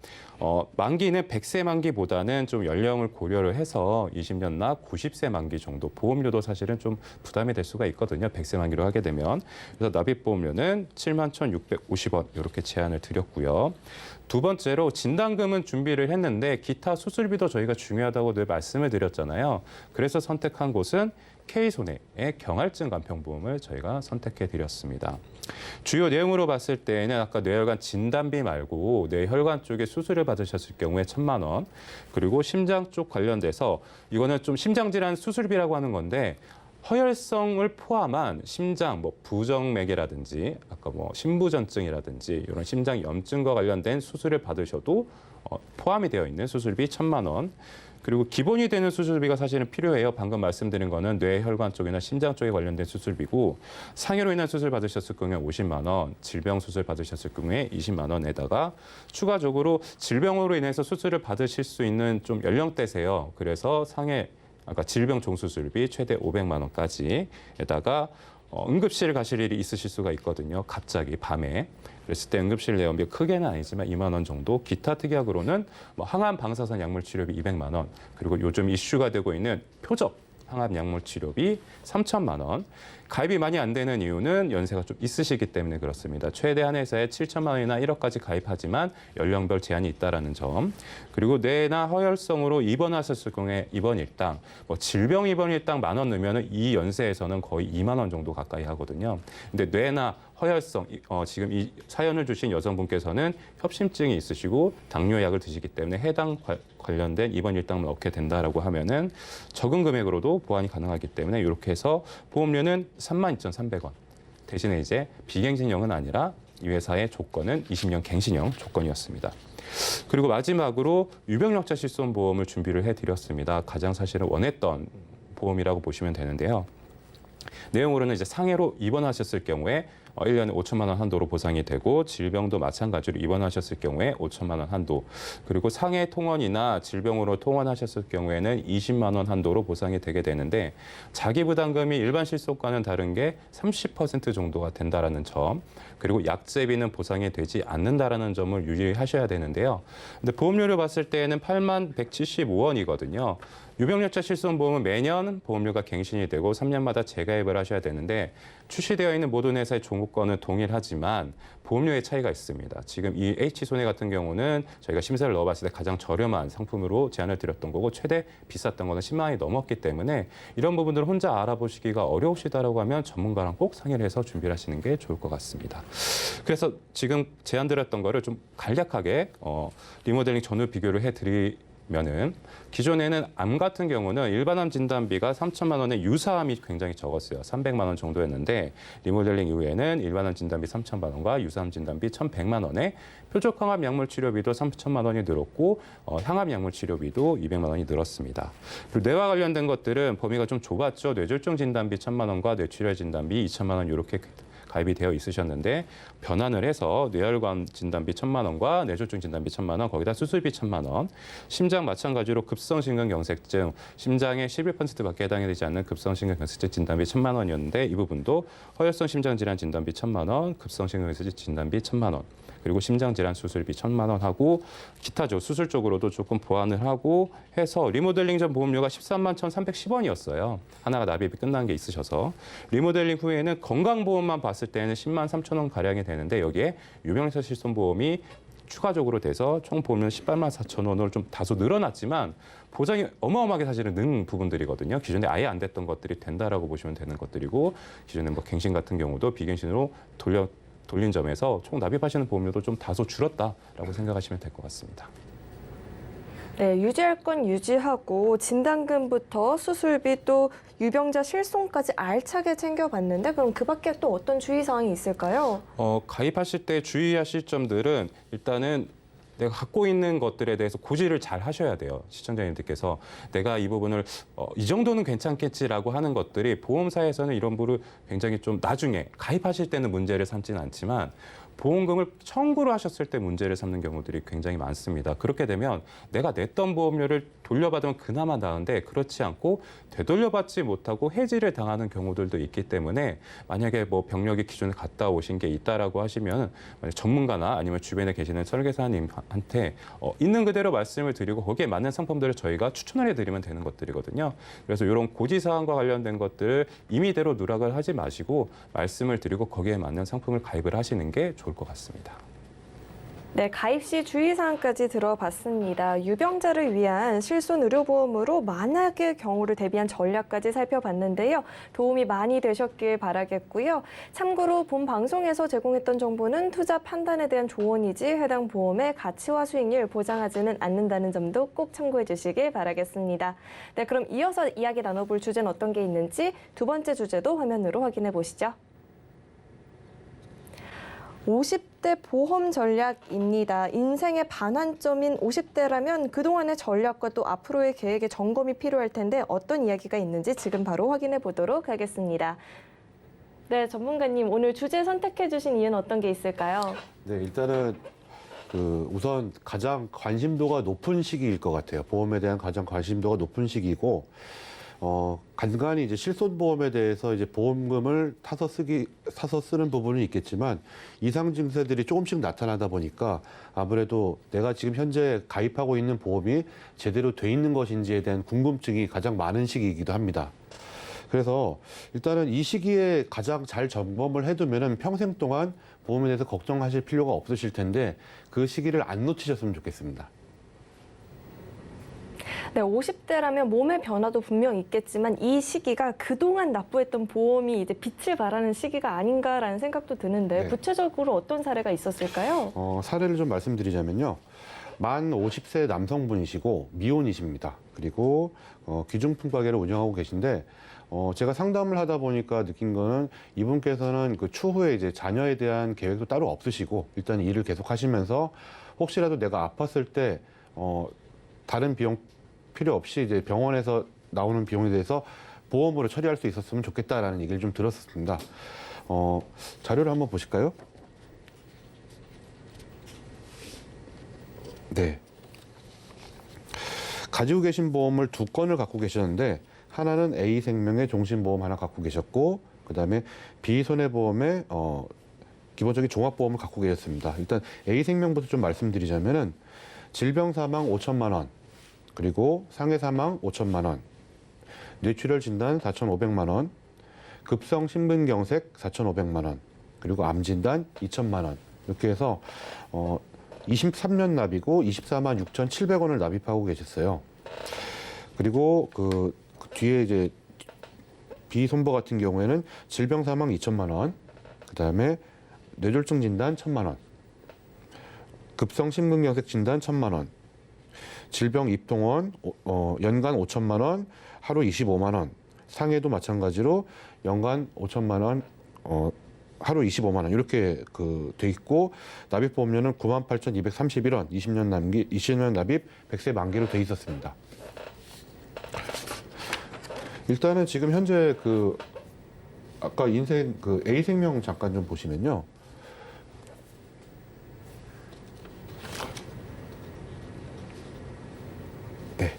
만기는 100세 만기보다는 좀 연령을 고려를 해서 20년나 90세 만기 정도 보험료도 사실은 좀 부담이 될 수가 있거든요. 100세 만기로 하게 되면. 그래서 납입보험료는 71,650원 이렇게 제안을 드렸고요. 두 번째로 진단금은 준비를 했는데 기타 수술비도 저희가 중요하다고 늘 말씀을 드렸잖아요. 그래서 선택한 곳은 K손해의 경할증 간평보험을 저희가 선택해 드렸습니다. 주요 내용으로 봤을 때는 아까 뇌혈관 진단비 말고 뇌혈관 쪽에 수술을 받으셨을 경우에 1,000만 원, 그리고 심장 쪽 관련돼서 이거는 좀 심장질환 수술비라고 하는 건데 허혈성을 포함한 심장, 뭐 부정맥이라든지 아까 뭐 심부전증이라든지 이런 심장 염증과 관련된 수술을 받으셔도 포함이 되어 있는 수술비 1,000만 원. 그리고 기본이 되는 수술비가 사실은 필요해요. 방금 말씀드린 거는 뇌혈관 쪽이나 심장 쪽에 관련된 수술비고 상해로 인한 수술 받으셨을 경우에 50만 원, 질병 수술 받으셨을 경우에 20만 원에다가 추가적으로 질병으로 인해서 수술을 받으실 수 있는 좀 연령대세요. 그래서 상해 아까 질병 종수술비 최대 500만 원까지에다가 응급실 가실 일이 있으실 수가 있거든요. 갑자기 밤에. 그랬을 때 응급실 내원비 크게는 아니지만 2만 원 정도, 기타 특약으로는 뭐 항암 방사선 약물 치료비 200만 원, 그리고 요즘 이슈가 되고 있는 표적 항암 약물 치료비 3천만 원. 가입이 많이 안 되는 이유는 연세가 좀 있으시기 때문에 그렇습니다. 최대 한 회사에 7천만 원이나 1억까지 가입하지만 연령별 제한이 있다라는 점. 그리고 뇌나 허혈성으로 입원하셨을 경우에 입원 일당, 뭐 질병 입원 일당 1만 원 넣으면 이 연세에서는 거의 2만 원 정도 가까이 하거든요. 근데 뇌나 허혈성, 지금 이 사연을 주신 여성분께서는 협심증이 있으시고 당뇨약을 드시기 때문에 해당 관련된 입원 일당을 넣게 된다라고 하면은 적은 금액으로도 보완이 가능하기 때문에 이렇게 해서 보험료는 32,300원. 대신에 이제 비갱신형은 아니라 이 회사의 조건은 20년 갱신형 조건이었습니다. 그리고 마지막으로 유병력자 실손보험을 준비를 해드렸습니다. 가장 사실은 원했던 보험이라고 보시면 되는데요. 내용으로는 이제 상해로 입원하셨을 경우에 1년에 5천만 원 한도로 보상이 되고 질병도 마찬가지로 입원하셨을 경우에 5천만 원 한도 그리고 상해 통원이나 질병으로 통원하셨을 경우에는 20만 원 한도로 보상이 되게 되는데 자기 부담금이 일반 실손과는 다른 게 30% 정도가 된다라는 점 그리고 약제비는 보상이 되지 않는다라는 점을 유의하셔야 되는데요. 근데 보험료를 봤을 때는 8만 175원이거든요. 유병열차 실손보험은 매년 보험료가 갱신이 되고 3년마다 재가입을 하셔야 되는데 출시되어 있는 모든 회사의 종부권은 동일하지만 보험료의 차이가 있습니다. 지금 이 H손해 같은 경우는 저희가 심사를 넣어봤을 때 가장 저렴한 상품으로 제안을 드렸던 거고 최대 비쌌던 거는 10만 원이 넘었기 때문에 이런 부분들을 혼자 알아보시기가 어려우시다라고 하면 전문가랑 꼭 상의를 해서 준비를 하시는 게 좋을 것 같습니다. 그래서 지금 제안 드렸던 거를 좀 간략하게 리모델링 전후 비교를 해드리면은 기존에는 암 같은 경우는 일반암 진단비가 3천만 원에 유사암이 굉장히 적었어요. 300만 원 정도였는데 리모델링 이후에는 일반암 진단비 3천만 원과 유사암 진단비 1,100만 원에 표적항암 약물 치료비도 3천만 원이 늘었고 항암 약물 치료비도 200만 원이 늘었습니다. 그리고 뇌와 관련된 것들은 범위가 좀 좁았죠. 뇌졸중 진단비 1,000만 원과 뇌출혈 진단비 2천만 원 이렇게 가입이 되어 있으셨는데 변환을 해서 뇌혈관 진단비 1,000만 원과 뇌졸중 진단비 1,000만 원, 거기다 수술비 1,000만 원, 심장 마찬가지로 급성심근경색증, 심장의 11%밖에 해당이 되지 않는 급성심근경색증 진단비 1,000만 원이었는데 이 부분도 허혈성 심장질환 진단비 1,000만 원, 급성심근경색증 진단비 1,000만 원, 그리고 심장질환 수술비 1,000만 원 하고 기타죠. 수술 쪽으로도 조금 보완을 하고 해서 리모델링 전 보험료가 13만 1,310원이었어요. 하나가 납입이 끝난 게 있으셔서 리모델링 후에는 건강보험만 봤을 때는 10만 3천 원 가량이 되는데 여기에 유병열차 실손보험이 추가적으로 돼서 총 보험료는 18만 4천 원으로 좀 다소 늘어났지만 보장이 어마어마하게 사실은 는 부분들이거든요. 기존에 아예 안 됐던 것들이 된다라고 보시면 되는 것들이고 기존에 뭐 갱신 같은 경우도 비갱신으로 돌린 점에서 총 납입하시는 보험료도 좀 다소 줄었다라고 생각하시면 될 것 같습니다. 네, 유지할 건 유지하고 진단금부터 수술비 또 유병자 실손까지 알차게 챙겨봤는데 그럼 그 밖에 또 어떤 주의사항이 있을까요? 가입하실 때 주의하실 점들은 일단은 내가 갖고 있는 것들에 대해서 고지를 잘 하셔야 돼요. 시청자님들께서 내가 이 부분을 이 정도는 괜찮겠지라고 하는 것들이 보험사에서는 이런 부분을 굉장히 좀 나중에 가입하실 때는 문제를 삼지는 않지만 보험금을 청구를 하셨을 때 문제를 삼는 경우들이 굉장히 많습니다. 그렇게 되면 내가 냈던 보험료를 돌려받으면 그나마 나은데 그렇지 않고 되돌려받지 못하고 해지를 당하는 경우들도 있기 때문에 만약에 뭐 병력이 기존에 갔다 오신 게 있다라고 하시면 전문가나 아니면 주변에 계시는 설계사님한테 있는 그대로 말씀을 드리고 거기에 맞는 상품들을 저희가 추천을 해드리면 되는 것들이거든요. 그래서 이런 고지사항과 관련된 것들을 임의대로 누락을 하지 마시고 말씀을 드리고 거기에 맞는 상품을 가입을 하시는 게 좋을 것 같습니다. 네, 가입 시 주의사항까지 들어봤습니다. 유병자를 위한 실손 의료보험으로 만약의 경우를 대비한 전략까지 살펴봤는데요. 도움이 많이 되셨길 바라겠고요. 참고로 본 방송에서 제공했던 정보는 투자 판단에 대한 조언이지 해당 보험의 가치와 수익률 보장하지는 않는다는 점도 꼭 참고해 주시길 바라겠습니다. 네, 그럼 이어서 이야기 나눠볼 주제는 어떤 게 있는지 두 번째 주제도 화면으로 확인해 보시죠. 50대 보험 전략입니다. 인생의 반환점인 50대라면 그동안의 전략과 또 앞으로의 계획의 점검이 필요할 텐데 어떤 이야기가 있는지 지금 바로 확인해 보도록 하겠습니다. 네, 전문가님 오늘 주제 선택해 주신 이유는 어떤 게 있을까요? 네, 일단은 우선 가장 관심도가 높은 시기일 것 같아요. 보험에 대한 가장 관심도가 높은 시기이고 간간히 이제 실손보험에 대해서 이제 보험금을 사서 쓰는 부분은 있겠지만 이상 증세들이 조금씩 나타나다 보니까 아무래도 내가 지금 현재 가입하고 있는 보험이 제대로 돼 있는 것인지에 대한 궁금증이 가장 많은 시기이기도 합니다. 그래서 일단은 이 시기에 가장 잘 점검을 해두면은 평생 동안 보험에 대해서 걱정하실 필요가 없으실 텐데 그 시기를 안 놓치셨으면 좋겠습니다. 네, 50대라면 몸의 변화도 분명 있겠지만 이 시기가 그동안 납부했던 보험이 이제 빛을 발하는 시기가 아닌가라는 생각도 드는데 네. 구체적으로 어떤 사례가 있었을까요? 사례를 좀 말씀드리자면요. 만 50세 남성분이시고 미혼이십니다. 그리고 귀중품 가게를 운영하고 계신데 제가 상담을 하다 보니까 느낀 거는 이분께서는 그 추후에 이제 자녀에 대한 계획도 따로 없으시고 일단 일을 계속 하시면서 혹시라도 내가 아팠을 때 다른 비용 필요 없이 이제 병원에서 나오는 비용에 대해서 보험으로 처리할 수 있었으면 좋겠다라는 얘기를 좀 들었습니다. 자료를 한번 보실까요? 네. 가지고 계신 보험을 두 건을 갖고 계셨는데 하나는 A생명의 종신보험 하나 갖고 계셨고 그다음에 B손해보험의 기본적인 종합보험을 갖고 계셨습니다. 일단 A생명부터 좀 말씀드리자면은 질병사망 5천만 원, 그리고 상해사망 5천만 원, 뇌출혈 진단 4,500만 원, 급성 심근경색 4,500만 원, 그리고 암진단 2천만 원 이렇게 해서 23년 납이고 24만 6,700원을 납입하고 계셨어요. 그리고 그 뒤에 이제 비손보 같은 경우에는 질병 사망 2천만 원, 그다음에 뇌졸중 진단 1,000만 원, 급성 심근경색 진단 1,000만 원, 질병 입동원 연간 5천만 원, 하루 25만 원, 상해도 마찬가지로 연간 5천만 원, 하루 25만 원 이렇게 돼 있고 납입 보험료는 98,231원, 20년 납입 100세 만기로 돼 있었습니다. 일단은 지금 현재 아까 A생명 잠깐 좀 보시면요. 네.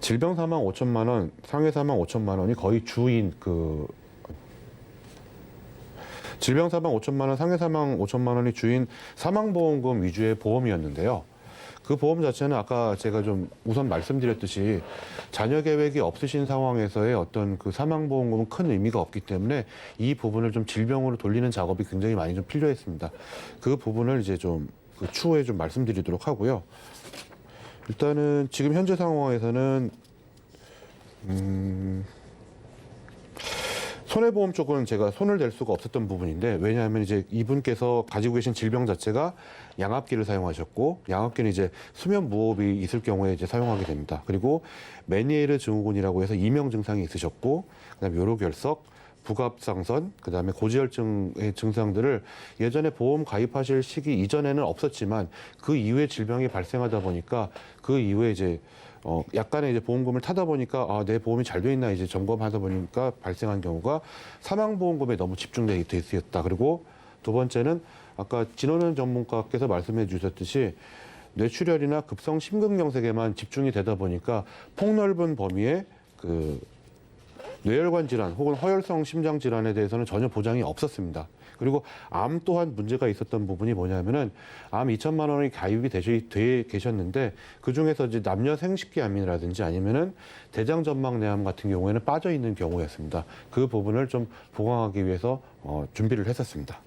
질병 사망 5천만 원, 상해 사망 5천만 원이 거의 주인 질병 사망 5천만 원, 상해 사망 5천만 원이 주인 사망보험금 위주의 보험이었는데요. 그 보험 자체는 아까 제가 좀 우선 말씀드렸듯이 자녀 계획이 없으신 상황에서의 어떤 그 사망보험금은 큰 의미가 없기 때문에 이 부분을 좀 질병으로 돌리는 작업이 굉장히 많이 좀 필요했습니다. 그 부분을 이제 좀 추후에 좀 말씀드리도록 하고요. 일단은 지금 현재 상황에서는 손해보험 쪽은 제가 손을 댈 수가 없었던 부분인데 왜냐하면 이제 이분께서 가지고 계신 질병 자체가 양압기를 사용하셨고 양압기는 이제 수면 무호흡이 있을 경우에 이제 사용하게 됩니다. 그리고 메니에르 증후군이라고 해서 이명 증상이 있으셨고 그다음에 요로결석, 부갑상선, 그다음에 고지혈증의 증상들을 예전에 보험 가입하실 시기 이전에는 없었지만 그 이후에 질병이 발생하다 보니까 그 이후에 이제 약간의 이제 보험금을 타다 보니까 내 보험이 잘 돼 있나 이제 점검하다 보니까 발생한 경우가 사망보험금에 너무 집중돼 있었다. 그리고 두 번째는 아까 진원은 전문가께서 말씀해 주셨듯이 뇌출혈이나 급성 심근경색에만 집중이 되다 보니까 폭넓은 범위의 뇌혈관 질환 혹은 허혈성 심장 질환에 대해서는 전혀 보장이 없었습니다. 그리고 암 또한 문제가 있었던 부분이 뭐냐면은 암 2천만 원이 가입이 돼 계셨는데 그 중에서 이제 남녀 생식기암이라든지 아니면은 대장전막내암 같은 경우에는 빠져 있는 경우였습니다. 그 부분을 좀 보강하기 위해서 준비를 했었습니다.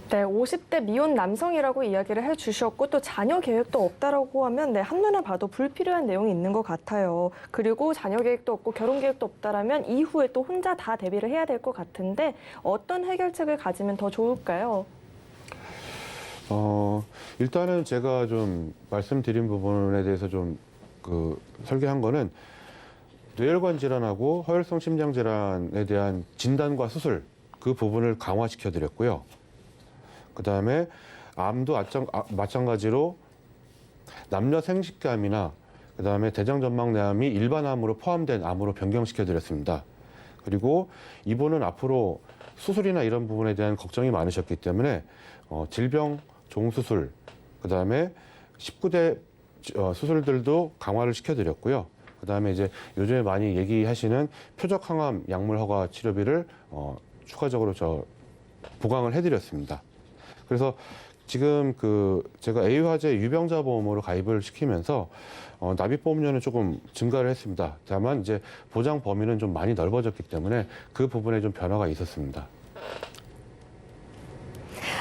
네, 50대 미혼 남성이라고 이야기를 해주셨고 또 자녀 계획도 없다라고 하면 한눈에 봐도 불필요한 내용이 있는 것 같아요. 그리고 자녀 계획도 없고 결혼 계획도 없다라면 이후에 또 혼자 다 대비를 해야 될 것 같은데 어떤 해결책을 가지면 더 좋을까요? 일단은 제가 좀 말씀드린 부분에 대해서 좀 설계한 거는 뇌혈관 질환하고 허혈성 심장 질환에 대한 진단과 수술 그 부분을 강화시켜 드렸고요. 그다음에 암도 마찬가지로 남녀 생식기암이나 그다음에 대장전막내암이 일반암으로 포함된 암으로 변경시켜 드렸습니다. 그리고 이분은 앞으로 수술이나 이런 부분에 대한 걱정이 많으셨기 때문에 질병 종수술 그다음에 19대 수술들도 강화를 시켜 드렸고요. 그다음에 이제 요즘에 많이 얘기하시는 표적 항암 약물 허가 치료비를 추가적으로 보강을 해 드렸습니다. 그래서 지금 제가 A화재 유병자 보험으로 가입을 시키면서 납입 보험료는 조금 증가를 했습니다. 다만 이제 보장 범위는 좀 많이 넓어졌기 때문에 그 부분에 좀 변화가 있었습니다.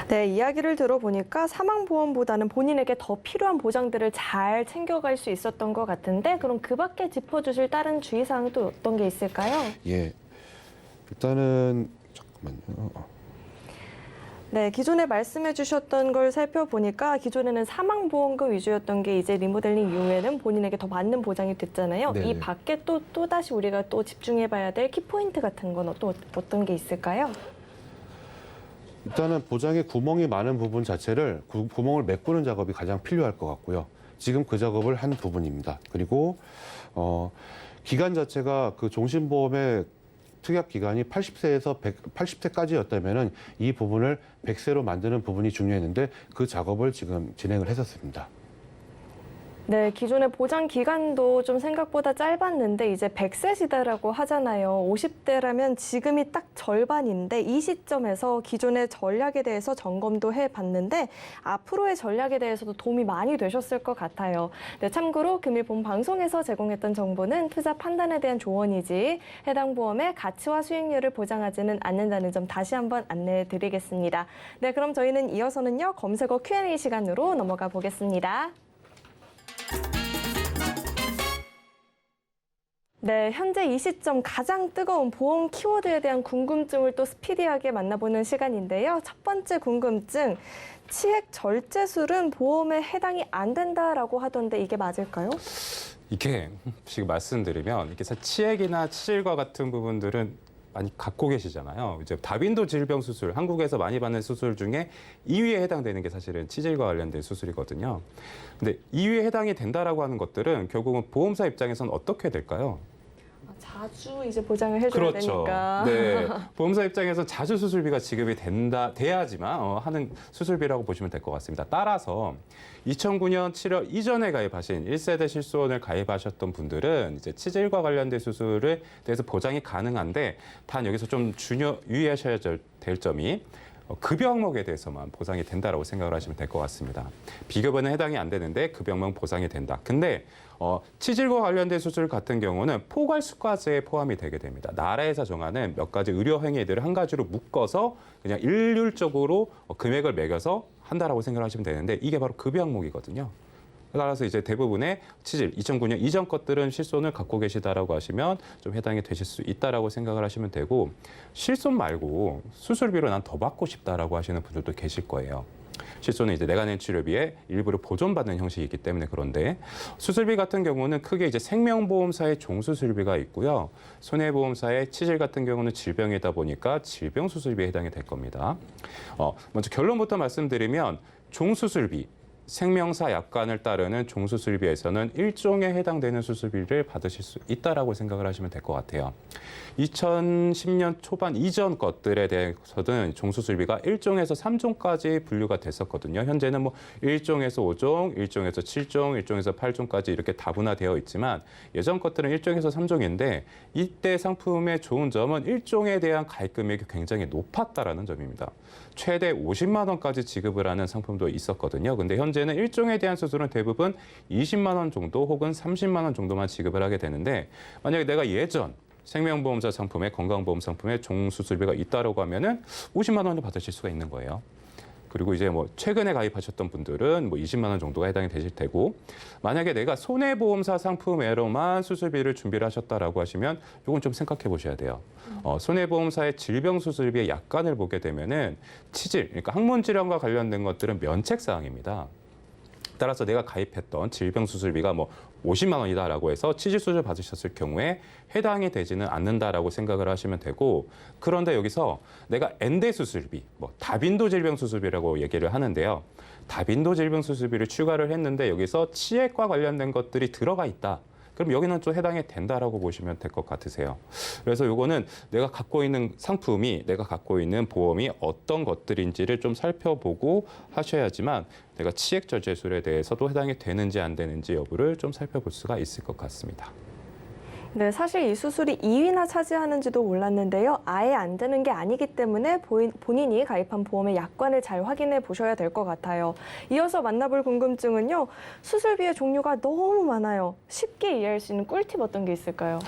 네, 이야기를 들어보니까 사망보험보다는 본인에게 더 필요한 보장들을 잘 챙겨갈 수 있었던 것 같은데 그럼 그 밖에 짚어주실 다른 주의사항은 또 어떤 게 있을까요? 예, 일단은 잠깐만요. 네, 기존에 말씀해 주셨던 걸 살펴보니까 기존에는 사망보험금 위주였던 게 이제 리모델링 이후에는 본인에게 더 맞는 보장이 됐잖아요. 네네. 이 밖에 또다시 우리가 또 집중해 봐야 될 키포인트 같은 건 또 어떤 게 있을까요? 일단은 보장에 구멍이 많은 부분 자체를 구멍을 메꾸는 작업이 가장 필요할 것 같고요. 지금 그 작업을 한 부분입니다. 그리고 기간 자체가 종신보험의 특약 기간이 80세에서 80세까지였다면은 이 부분을 100세로 만드는 부분이 중요했는데 그 작업을 지금 진행을 했었습니다. 네, 기존의 보장 기간도 좀 생각보다 짧았는데 이제 100세 시대라고 하잖아요. 50대라면 지금이 딱 절반인데 이 시점에서 기존의 전략에 대해서 점검도 해봤는데 앞으로의 전략에 대해서도 도움이 많이 되셨을 것 같아요. 네, 참고로 금일 본 방송에서 제공했던 정보는 투자 판단에 대한 조언이지 해당 보험의 가치와 수익률을 보장하지는 않는다는 점 다시 한번 안내해 드리겠습니다. 네, 그럼 저희는 이어서는요, 검색어 Q&A 시간으로 넘어가 보겠습니다. 네, 현재 이 시점 가장 뜨거운 보험 키워드에 대한 궁금증을 또 스피디하게 만나보는 시간인데요. 첫 번째 궁금증, 치액 절제술은 보험에 해당이 안 된다라고 하던데 이게 맞을까요? 이게 지금 말씀드리면 이게 치액이나 치질과 같은 부분들은 많이 갖고 계시잖아요. 이제 다빈도 질병 수술, 한국에서 많이 받는 수술 중에 2위에 해당되는 게 사실은 치질과 관련된 수술이거든요. 근데 2위에 해당이 된다라고 하는 것들은 결국은 보험사 입장에서는 어떻게 될까요? 자주 이제 보장을 해줘야 그렇죠. 되니까. 네, 보험사 입장에서 자주 수술비가 지급이 돼야지만 하는 수술비라고 보시면 될 것 같습니다. 따라서 2009년 7월 이전에 가입하신 1세대 실손을 가입하셨던 분들은 이제 치질과 관련된 수술에 대해서 보장이 가능한데 단 여기서 좀 유의하셔야 될 점이 급여 항목에 대해서만 보상이 된다라고 생각을 하시면 될 것 같습니다. 비급여는 해당이 안 되는데 급여 항목 보상이 된다. 근데 치질과 관련된 수술 같은 경우는 포괄수가제에 포함이 되게 됩니다. 나라에서 정하는 몇 가지 의료 행위들을 한 가지로 묶어서 그냥 일률적으로 금액을 매겨서 한다라고 생각하시면 되는데 이게 바로 급여 항목이거든요. 따라서 이제 대부분의 치질 2009년 이전 것들은 실손을 갖고 계시다라고 하시면 좀 해당이 되실 수 있다라고 생각을 하시면 되고 실손 말고 수술비로 난 더 받고 싶다라고 하시는 분들도 계실 거예요. 실손은 이제 내가 낸 치료비에 일부를 보존받는 형식이기 때문에 그런데 수술비 같은 경우는 크게 이제 생명보험사의 종수술비가 있고요. 손해보험사의 치질 같은 경우는 질병이다 보니까 질병수술비에 해당이 될 겁니다. 먼저 결론부터 말씀드리면 종수술비 생명사 약관을 따르는 종수술비에서는 일종에 해당되는 수술비를 받으실 수 있다라고 생각을 하시면 될 것 같아요. 2010년 초반 이전 것들에 대해서는 종수술비가 1종에서 3종까지 분류가 됐었거든요. 현재는 뭐 1종에서 5종, 1종에서 7종, 1종에서 8종까지 이렇게 다분화되어 있지만 예전 것들은 1종에서 3종인데 이때 상품의 좋은 점은 1종에 대한 가입 금액이 굉장히 높았다라는 점입니다. 최대 50만 원까지 지급을 하는 상품도 있었거든요. 근데 현재는 1종에 대한 수술은 대부분 20만 원 정도 혹은 30만 원 정도만 지급을 하게 되는데 만약에 내가 예전 생명보험사 상품에 건강보험 상품에 종수술비가 있다라고 하면은 50만 원을 받으실 수가 있는 거예요. 그리고 이제 뭐 최근에 가입하셨던 분들은 뭐 20만 원 정도가 해당이 되실 테고 만약에 내가 손해보험사 상품에로만 수술비를 준비를 하셨다라고 하시면 이건 좀 생각해 보셔야 돼요. 손해보험사의 질병수술비의 약관을 보게 되면은 치질, 그러니까 항문질환과 관련된 것들은 면책사항입니다. 따라서 내가 가입했던 질병수술비가 뭐 50만 원이다라고 해서 치질수술 받으셨을 경우에 해당이 되지는 않는다라고 생각을 하시면 되고 그런데 여기서 내가 엔대 수술비, 뭐 다빈도 질병 수술비라고 얘기를 하는데요. 다빈도 질병 수술비를 추가를 했는데 여기서 치액과 관련된 것들이 들어가 있다. 그럼 여기는 좀 해당이 된다라고 보시면 될 것 같으세요. 그래서 요거는 내가 갖고 있는 상품이 내가 갖고 있는 보험이 어떤 것들인지를 좀 살펴보고 하셔야지만 내가 치액 절제술에 대해서도 해당이 되는지 안 되는지 여부를 좀 살펴볼 수가 있을 것 같습니다. 네, 사실 이 수술이 2위나 차지하는지도 몰랐는데요. 아예 안 되는 게 아니기 때문에 본인이 가입한 보험의 약관을 잘 확인해 보셔야 될 것 같아요. 이어서 만나볼 궁금증은요. 수술비의 종류가 너무 많아요. 쉽게 이해할 수 있는 꿀팁 어떤 게 있을까요?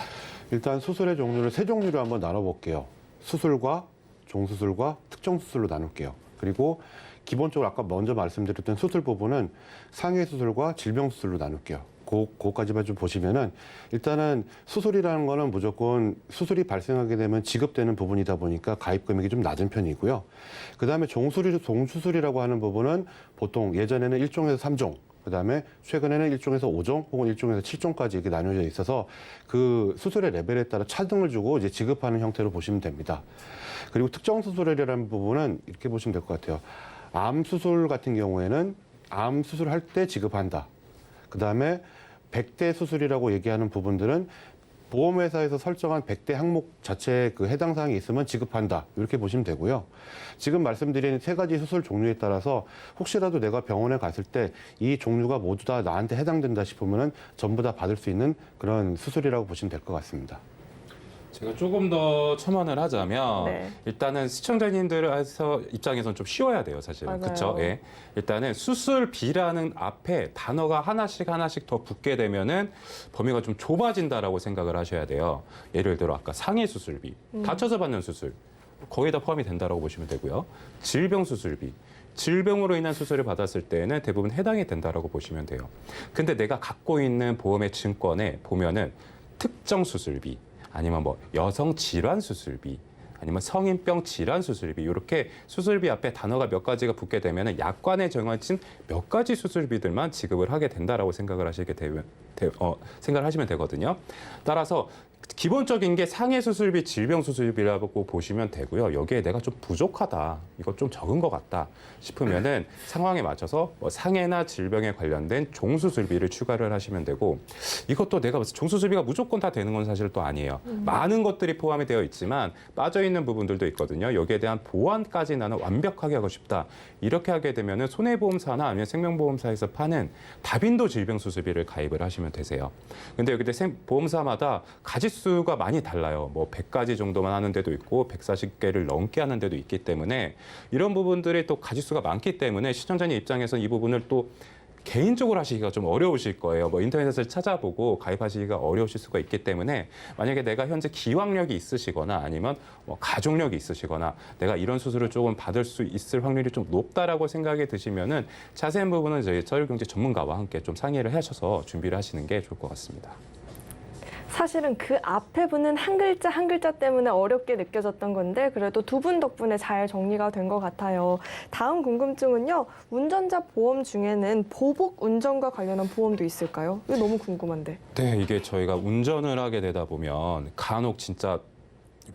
일단 수술의 종류를 세 종류로 한번 나눠볼게요. 수술과 종수술과 특정수술로 나눌게요. 그리고 기본적으로 아까 먼저 말씀드렸던 수술 부분은 상해 수술과 질병 수술로 나눌게요. 그거까지만 좀 보시면은 일단은 수술이라는 거는 무조건 수술이 발생하게 되면 지급되는 부분이다 보니까 가입 금액이 좀 낮은 편이고요. 그다음에 종수술이라고 하는 부분은 보통 예전에는 1종에서 3종, 그다음에 최근에는 1종에서 5종 혹은 1종에서 7종까지 이렇게 나뉘어져 있어서 그 수술의 레벨에 따라 차등을 주고 이제 지급하는 형태로 보시면 됩니다. 그리고 특정 수술이라는 부분은 이렇게 보시면 될 것 같아요. 암 수술 같은 경우에는 암 수술할 때 지급한다. 그다음에 백대 수술이라고 얘기하는 부분들은 보험회사에서 설정한 100대 항목 자체에 그 해당 사항이 있으면 지급한다. 이렇게 보시면 되고요. 지금 말씀드린 세 가지 수술 종류에 따라서 혹시라도 내가 병원에 갔을 때 이 종류가 모두 다 나한테 해당된다 싶으면은 전부 다 받을 수 있는 그런 수술이라고 보시면 될 것 같습니다. 제가 조금 더 첨언을 하자면 네. 일단은 시청자님들에서 입장에서는 좀 쉬워야 돼요, 사실은. 맞아요. 그렇죠? 예. 일단은 수술비라는 앞에 단어가 하나씩 더 붙게 되면은 범위가 좀 좁아진다라고 생각을 하셔야 돼요. 예를 들어 아까 상해 수술비, 다쳐서 받는 수술 거의 다 포함이 된다라고 보시면 되고요. 질병 수술비. 질병으로 인한 수술을 받았을 때는 대부분 해당이 된다라고 보시면 돼요. 근데 내가 갖고 있는 보험의 증권에 보면은 특정 수술비, 아니면 뭐 여성 질환 수술비, 아니면 성인병 질환 수술비, 이렇게 수술비 앞에 단어가 몇 가지가 붙게 되면 약관에 정해진 몇 가지 수술비들만 지급을 하게 된다라고 생각을 생각을 하시면 되거든요. 따라서 기본적인 게 상해 수술비, 질병 수술비라고 보시면 되고요. 여기에 내가 좀 부족하다, 이거 좀 적은 것 같다 싶으면은 상황에 맞춰서 뭐 상해나 질병에 관련된 종수술비를 추가를 하시면 되고, 이것도 내가 종수술비가 무조건 다 되는 건 사실 또 아니에요. 많은 것들이 포함이 되어 있지만 빠져 있는 부분들도 있거든요. 여기에 대한 보완까지 나는 완벽하게 하고 싶다. 이렇게 하게 되면은 손해보험사나 아니면 생명보험사에서 파는 다빈도 질병 수술비를 가입을 하시면 되세요. 근데 여기 보험사마다 가지수가 많이 달라요. 뭐 100가지 정도만 하는 데도 있고 140개를 넘게 하는 데도 있기 때문에 이런 부분들이 또 가지수가 많기 때문에 시청자님 입장에서는 이 부분을 또 개인적으로 하시기가 좀 어려우실 거예요. 뭐 인터넷에서 찾아보고 가입하시기가 어려우실 수가 있기 때문에 만약에 내가 현재 기왕력이 있으시거나 아니면 뭐 가족력이 있으시거나 내가 이런 수술을 조금 받을 수 있을 확률이 좀 높다라고 생각이 드시면은 자세한 부분은 저희 서울경제 전문가와 함께 좀 상의를 하셔서 준비를 하시는 게 좋을 것 같습니다. 사실은 그 앞에 붙는 한 글자 한 글자 때문에 어렵게 느껴졌던 건데 그래도 두 분 덕분에 잘 정리가 된 것 같아요. 다음 궁금증은요. 운전자 보험 중에는 보복 운전과 관련한 보험도 있을까요? 이거 너무 궁금한데. 네, 이게 저희가 운전을 하게 되다 보면 간혹 진짜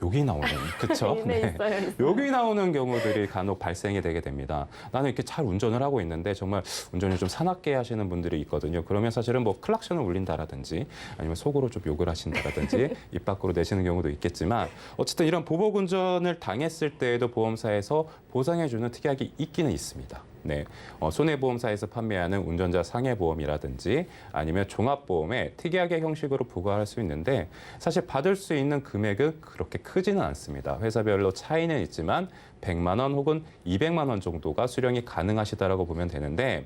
욕이 나오는, 그렇죠? 네, 있어요. 욕이 나오는 경우들이 간혹 발생이 되게 됩니다. 나는 이렇게 잘 운전을 하고 있는데 정말 운전을 좀 사납게 하시는 분들이 있거든요. 그러면 사실은 뭐 클락션을 울린다라든지 아니면 속으로 좀 욕을 하신다라든지 입 밖으로 내시는 경우도 있겠지만 어쨌든 이런 보복 운전을 당했을 때에도 보험사에서 보상해주는 특약이 있기는 있습니다. 네, 손해보험사에서 판매하는 운전자 상해보험이라든지 아니면 종합보험에 특약의 형식으로 부과할 수 있는데 사실 받을 수 있는 금액은 그렇게 크지는 않습니다. 회사별로 차이는 있지만 100만 원 혹은 200만 원 정도가 수령이 가능하시다라고 보면 되는데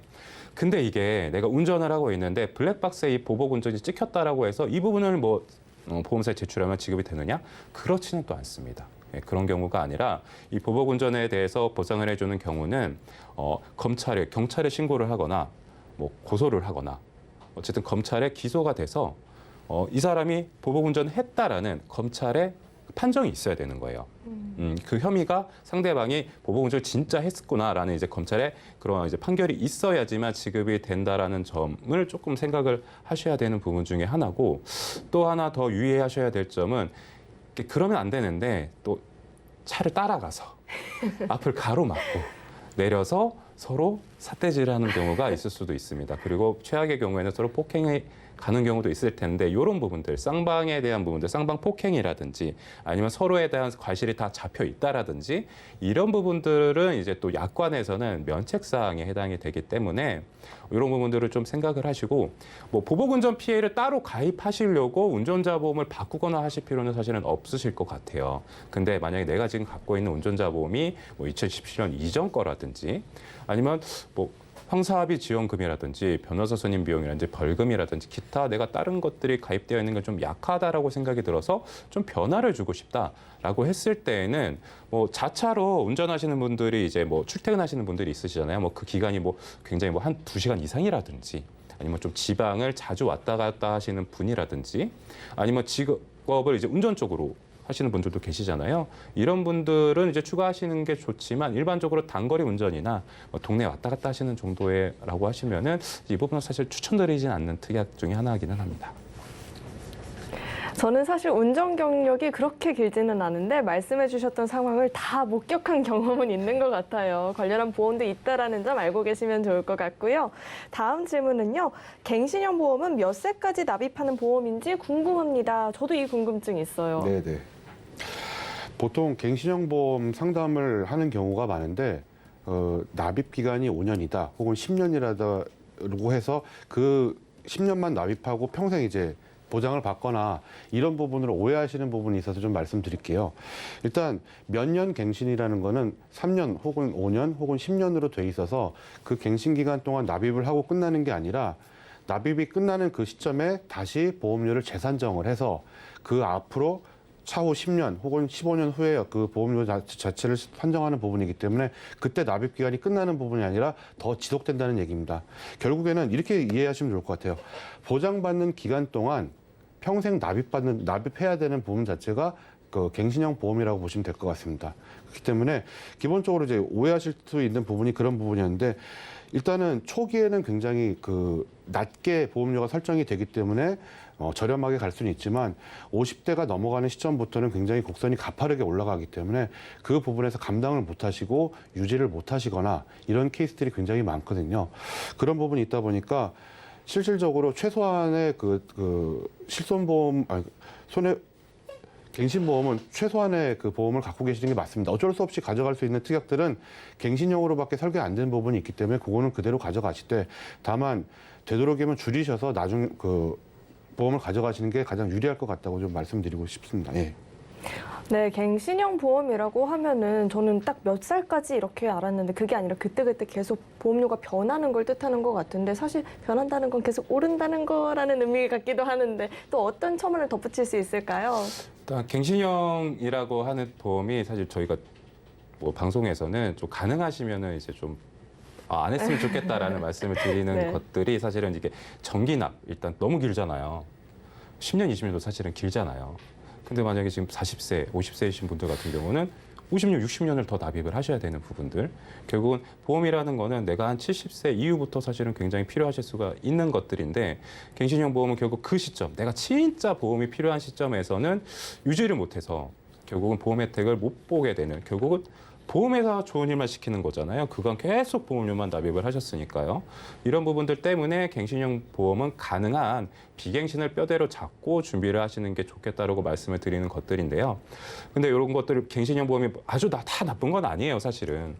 근데 이게 내가 운전을 하고 있는데 블랙박스에 이 보복 운전이 찍혔다라고 해서 이 부분을 뭐 보험사에 제출하면 지급이 되느냐? 그렇지는 또 않습니다. 그런 경우가 아니라 이 보복 운전에 대해서 보상을 해주는 경우는 경찰에 신고를 하거나 뭐 고소를 하거나 어쨌든 검찰에 기소가 돼서 이 사람이 보복 운전했다라는 검찰의 판정이 있어야 되는 거예요. 그 혐의가 상대방이 보복 운전을 진짜 했구나라는 이제 검찰의 그런 이제 판결이 있어야지만 지급이 된다라는 점을 조금 생각을 하셔야 되는 부분 중에 하나고 또 하나 더 유의하셔야 될 점은 그러면 안 되는데 또 차를 따라가서 앞을 가로막고 내려서 서로 삿대질을 하는 경우가 있을 수도 있습니다. 그리고 최악의 경우에는 서로 폭행에 가는 경우도 있을 텐데 이런 부분들, 쌍방에 대한 부분들, 쌍방 폭행이라든지 아니면 서로에 대한 과실이 다 잡혀 있다라든지 이런 부분들은 이제 또 약관에서는 면책사항에 해당이 되기 때문에 이런 부분들을 좀 생각을 하시고 뭐 보복운전 피해를 따로 가입하시려고 운전자 보험을 바꾸거나 하실 필요는 사실은 없으실 것 같아요. 근데 만약에 내가 지금 갖고 있는 운전자 보험이 뭐 2017년 이전 거라든지 아니면 뭐 형사합의 지원금이라든지 변호사 선임 비용이라든지 벌금이라든지 기타 내가 다른 것들이 가입되어 있는 게 좀 약하다라고 생각이 들어서 좀 변화를 주고 싶다라고 했을 때에는 뭐 자차로 운전하시는 분들이 이제 뭐 출퇴근하시는 분들이 있으시잖아요. 뭐 그 기간이 뭐 굉장히 뭐 한 2시간 이상이라든지 아니면 좀 지방을 자주 왔다 갔다 하시는 분이라든지 아니면 직업을 이제 운전 쪽으로 하시는 분들도 계시잖아요. 이런 분들은 이제 추가하시는 게 좋지만 일반적으로 단거리 운전이나 뭐 동네 왔다 갔다 하시는 정도라고 하시면은 이 부분은 사실 추천드리진 않는 특약 중에 하나이기는 합니다. 저는 사실 운전 경력이 그렇게 길지는 않은데 말씀해 주셨던 상황을 다 목격한 경험은 있는 것 같아요. 관련한 보험도 있다라는 점 알고 계시면 좋을 것 같고요. 다음 질문은요. 갱신형 보험은 몇 세까지 납입하는 보험인지 궁금합니다. 저도 이 궁금증이 있어요. 네네. 보통 갱신형 보험 상담을 하는 경우가 많은데 납입 기간이 5년이다 혹은 10년이라고 해서 그 10년만 납입하고 평생 이제 보장을 받거나 이런 부분으로 오해하시는 부분이 있어서 좀 말씀드릴게요. 일단 몇 년 갱신이라는 거는 3년 혹은 5년 혹은 10년으로 돼 있어서 그 갱신 기간 동안 납입을 하고 끝나는 게 아니라 납입이 끝나는 그 시점에 다시 보험료를 재산정을 해서 그 앞으로 차후 10년 혹은 15년 후에 그 보험료 자체를 산정하는 부분이기 때문에 그때 납입 기간이 끝나는 부분이 아니라 더 지속된다는 얘기입니다. 결국에는 이렇게 이해하시면 좋을 것 같아요. 보장받는 기간 동안 평생 납입해야 되는 부분 자체가 그 갱신형 보험이라고 보시면 될 것 같습니다. 그렇기 때문에 기본적으로 이제 오해하실 수 있는 부분이 그런 부분이었는데 일단은 초기에는 굉장히 그 낮게 보험료가 설정이 되기 때문에 저렴하게 갈 수는 있지만 50대가 넘어가는 시점부터는 굉장히 곡선이 가파르게 올라가기 때문에 그 부분에서 감당을 못 하시고 유지를 못 하시거나 이런 케이스들이 굉장히 많거든요. 그런 부분이 있다 보니까 실질적으로 최소한의 실손보험, 갱신보험은 최소한의 그 보험을 갖고 계시는 게 맞습니다. 어쩔 수 없이 가져갈 수 있는 특약들은 갱신형으로밖에 설계 안 된 부분이 있기 때문에 그거는 그대로 가져가시되 다만 되도록이면 줄이셔서 나중 그 보험을 가져가시는 게 가장 유리할 것 같다고 좀 말씀드리고 싶습니다. 예. 네, 갱신형 보험이라고 하면은 저는 딱 몇 살까지 이렇게 알았는데 그게 아니라 그때그때 계속 보험료가 변하는 걸 뜻하는 것 같은데 사실 변한다는 건 계속 오른다는 거라는 의미 같기도 하는데 또 어떤 첨언을 덧붙일 수 있을까요? 일단 갱신형이라고 하는 보험이 사실 저희가 뭐 방송에서는 좀 가능하시면은 이제 좀 안 했으면 좋겠다라는 말씀을 드리는 네. 것들이 사실은 이게 정기납 일단 너무 길잖아요. 10년, 20년도 사실은 길잖아요. 근데 만약에 지금 40세, 50세이신 분들 같은 경우는 50년, 60년을 더 납입을 하셔야 되는 부분들. 결국은 보험이라는 거는 내가 한 70세 이후부터 사실은 굉장히 필요하실 수가 있는 것들인데 갱신형 보험은 결국 그 시점, 내가 진짜 보험이 필요한 시점에서는 유지를 못해서 결국은 보험 혜택을 못 보게 되는 결국은 보험회사 좋은 일만 시키는 거잖아요. 그건 계속 보험료만 납입을 하셨으니까요. 이런 부분들 때문에 갱신형 보험은 가능한 비갱신을 뼈대로 잡고 준비를 하시는 게 좋겠다라고 말씀을 드리는 것들인데요. 근데 이런 것들 갱신형 보험이 아주 다 나쁜 건 아니에요, 사실은.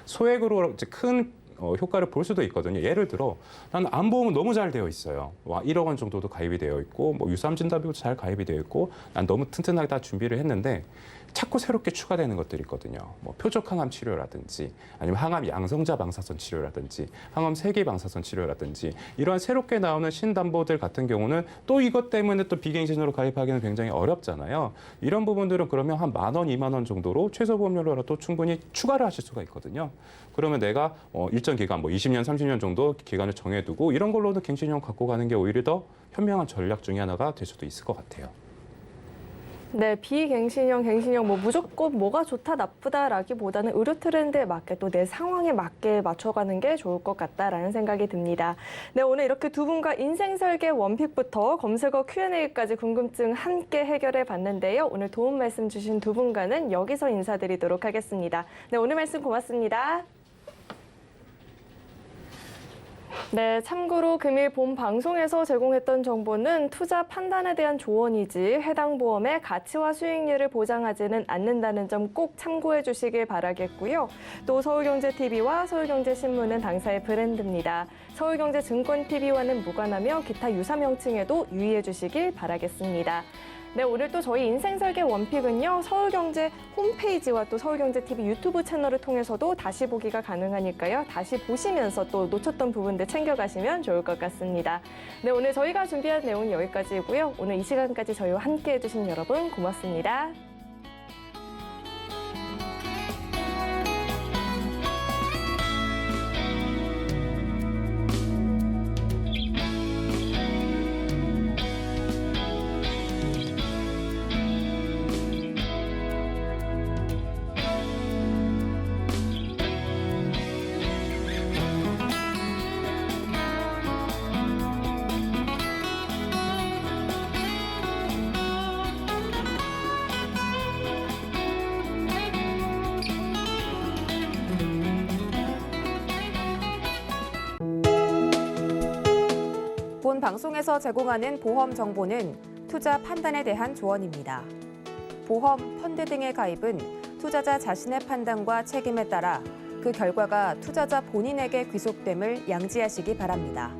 소액으로 이제 큰 효과를 볼 수도 있거든요. 예를 들어 나는 암보험은 너무 잘 되어 있어요. 1억 원 정도도 가입이 되어 있고 뭐 유사암진단비도 잘 가입이 되어 있고 난 너무 튼튼하게 다 준비를 했는데 자꾸 새롭게 추가되는 것들이 있거든요. 뭐 표적항암 치료라든지 아니면 항암 양성자 방사선 치료라든지 항암 세기 방사선 치료라든지 이러한 새롭게 나오는 신담보들 같은 경우는 또 이것 때문에 또 비갱신으로 가입하기는 굉장히 어렵잖아요. 이런 부분들은 그러면 한 10,000원, 20,000원 정도로 최소 보험료로라도 충분히 추가를 하실 수가 있거든요. 그러면 내가 일정 기간 뭐 20년, 30년 정도 기간을 정해두고 이런 걸로도 갱신형 갖고 가는 게 오히려 더 현명한 전략 중에 하나가 될 수도 있을 것 같아요. 네, 비갱신형, 갱신형 뭐 무조건 뭐가 좋다 나쁘다라기보다는 의료 트렌드에 맞게 또 내 상황에 맞게 맞춰가는 게 좋을 것 같다라는 생각이 듭니다. 네, 오늘 이렇게 두 분과 인생 설계 원픽부터 검색어 Q&A까지 궁금증 함께 해결해 봤는데요. 오늘 도움 말씀 주신 두 분과는 여기서 인사드리도록 하겠습니다. 네, 오늘 말씀 고맙습니다. 네, 참고로 금일 본 방송에서 제공했던 정보는 투자 판단에 대한 조언이지 해당 보험의 가치와 수익률을 보장하지는 않는다는 점 꼭 참고해 주시길 바라겠고요. 또 서울경제TV와 서울경제신문은 당사의 브랜드입니다. 서울경제증권TV와는 무관하며 기타 유사 명칭에도 유의해 주시길 바라겠습니다. 네, 오늘 또 저희 인생설계 원픽은요, 서울경제 홈페이지와 또 서울경제TV 유튜브 채널을 통해서도 다시 보기가 가능하니까요. 다시 보시면서 또 놓쳤던 부분들 챙겨가시면 좋을 것 같습니다. 네, 오늘 저희가 준비한 내용은 여기까지고요. 오늘 이 시간까지 저희와 함께 해주신 여러분 고맙습니다. 본 방송에서 제공하는 보험 정보는 투자 판단에 대한 조언입니다. 보험, 펀드 등의 가입은 투자자 자신의 판단과 책임에 따라 그 결과가 투자자 본인에게 귀속됨을 양지하시기 바랍니다.